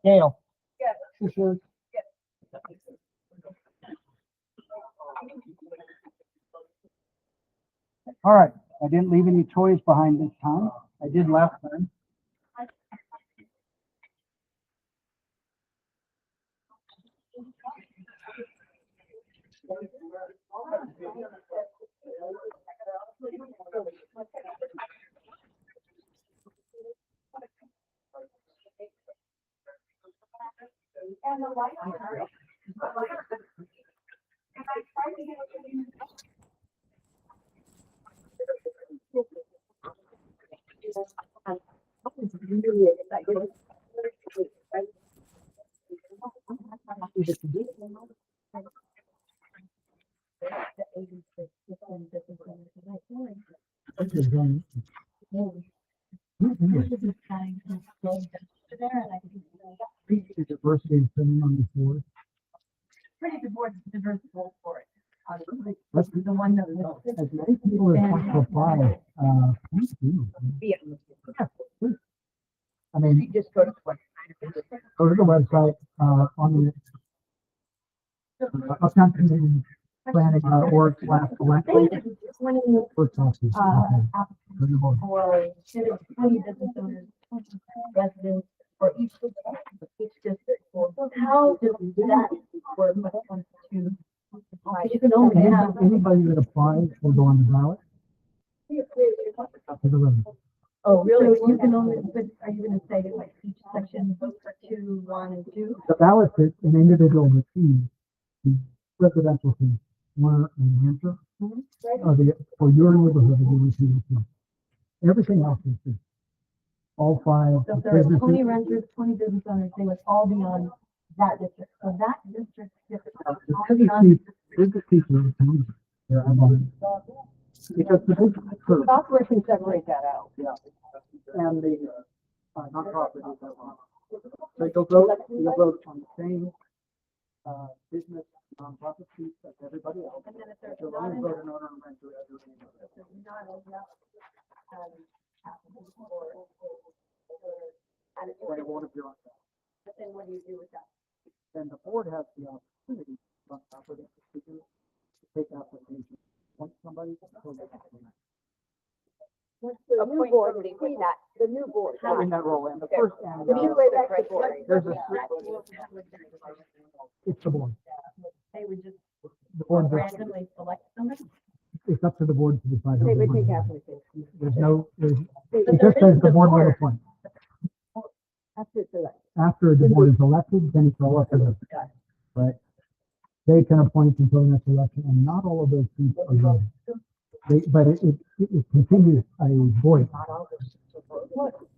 Gail. Yes. Sure. All right, I didn't leave any toys behind this time. I did last time. And the light. Diversity and filming on the board. Pretty diverse board for it. That's the one that was. As many people as possible apply, please do. Yeah. I mean. You just go to the website. Go to the website, on the, uptown community planning, org/election. First office. For city, 20 business owners, residents, for each district. How does that work when it comes to? You can only have anybody that applies will go on the ballot. Oh, really? So you can only, but are you gonna say like each section vote for 2, 1, and 2? The ballot that an individual receives, the residential fee, one in Hampshire, for your neighborhood, you receive it. Everything else is free. All 5. So if there are 20 renters, 20 business owners, they would all be on that district. So that district. Business people are accountable. They're on. Because the business. Software can separate that out. Yeah. And the nonprofit is that one. So you'll vote on the same business nonprofit piece as everybody else. And then if there's a line vote an owner and renter as your name. Or it won't appear on that. But then what do you do with that? Then the board has the opportunity for the speaker to take applications. Once somebody. What's the new board between that? The new board. In that role, and the first. And the new way back to board. There's a. It's the board. They would just. The board randomly select somebody. It's up to the board to decide. They would take applications. There's no, it just says the board will appoint. That's it, after the board is elected, then it's elected, right? They can appoint until the next election, and not all of those seats are voted. But it continues a voice.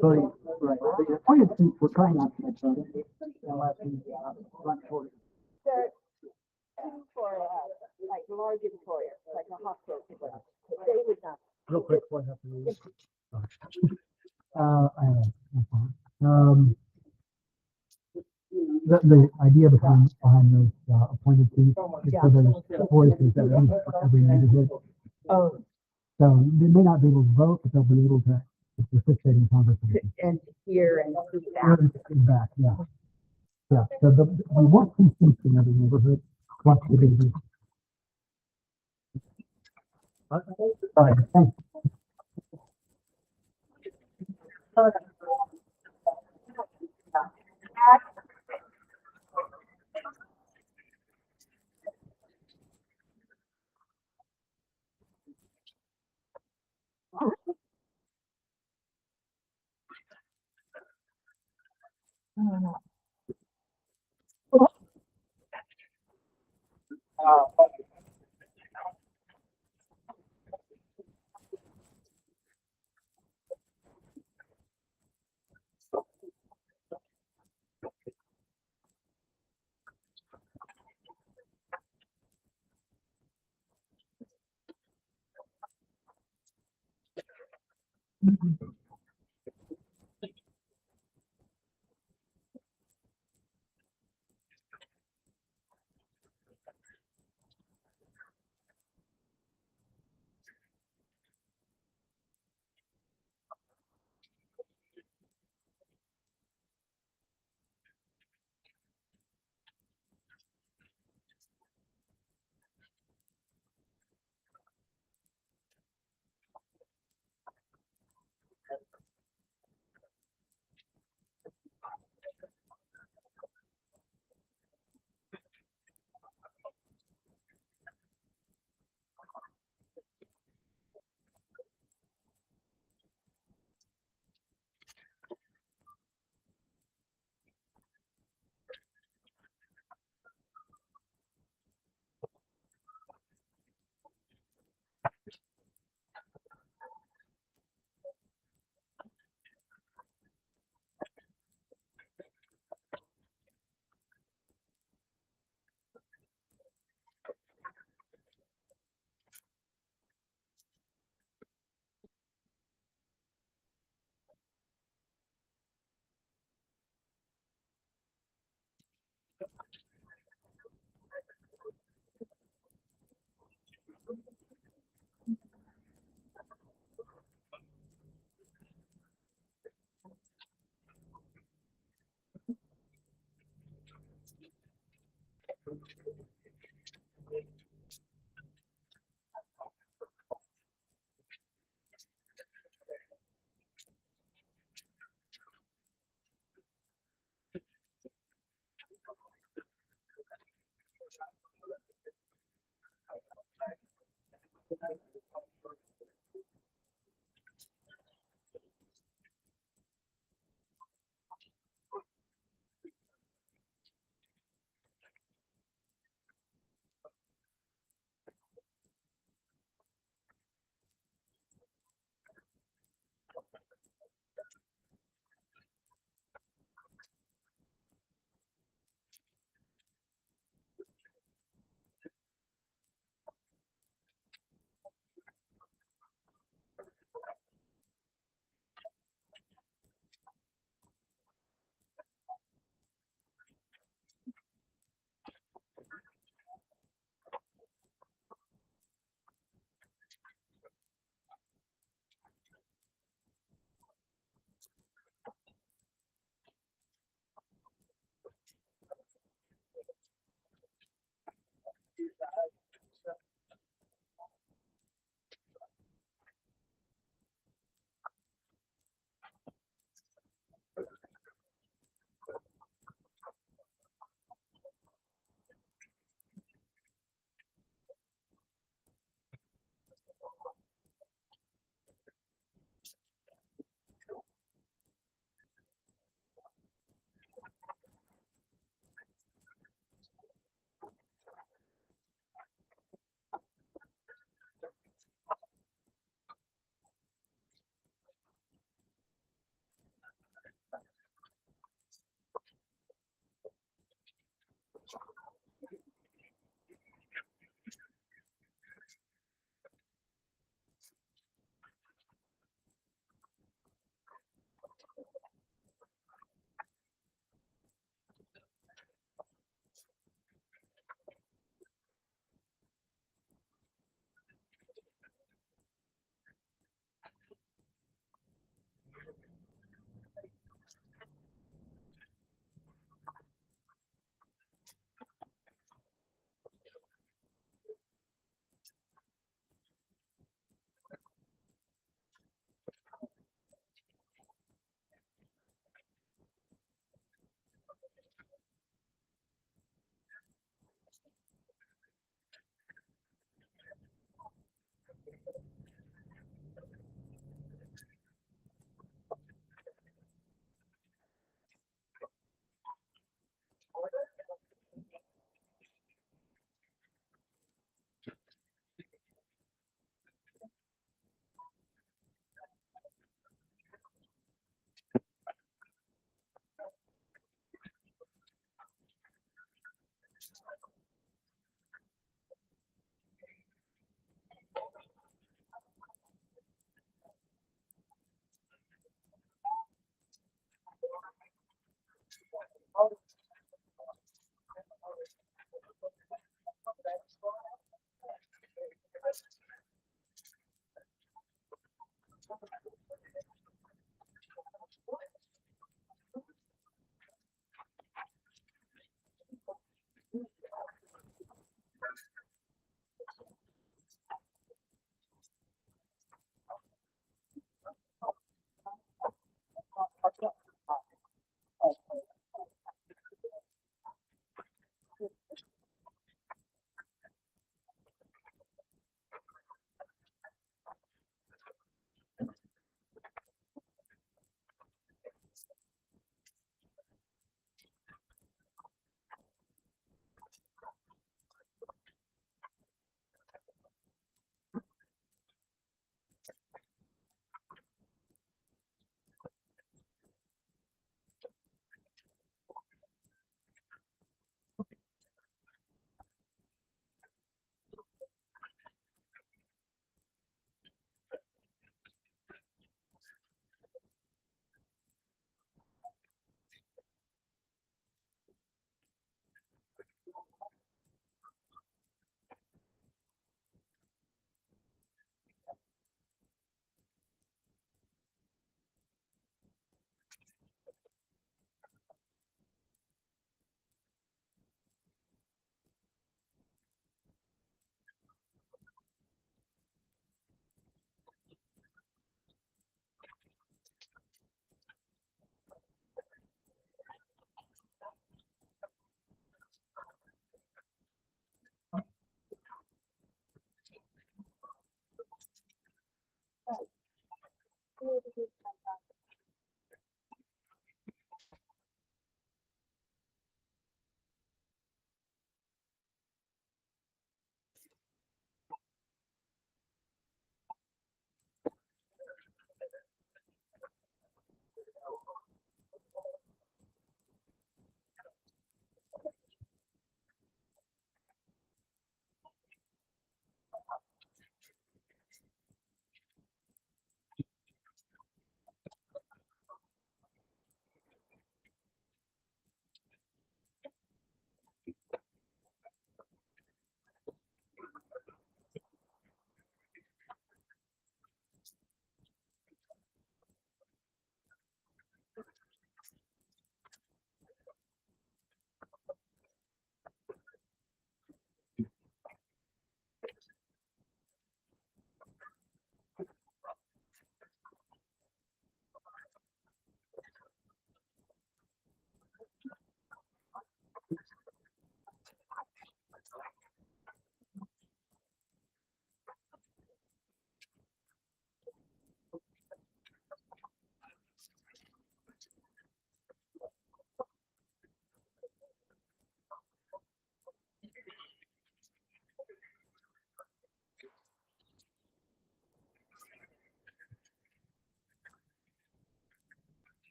So, right, the appointed seats we're trying not to get voted unless we run short. For, like large employers, like a hospital, they would not. Real quick, before I have to leave. I don't know. The idea behind those appointed seats is so there's voices that are for every neighborhood. Oh. So they may not be able to vote, but they'll be able to participate in conversation. And here and Back, yeah. Yeah, so we want two seats in every neighborhood. What's the big deal? All right, thanks.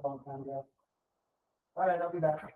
a long time ago. All right, I'll be back.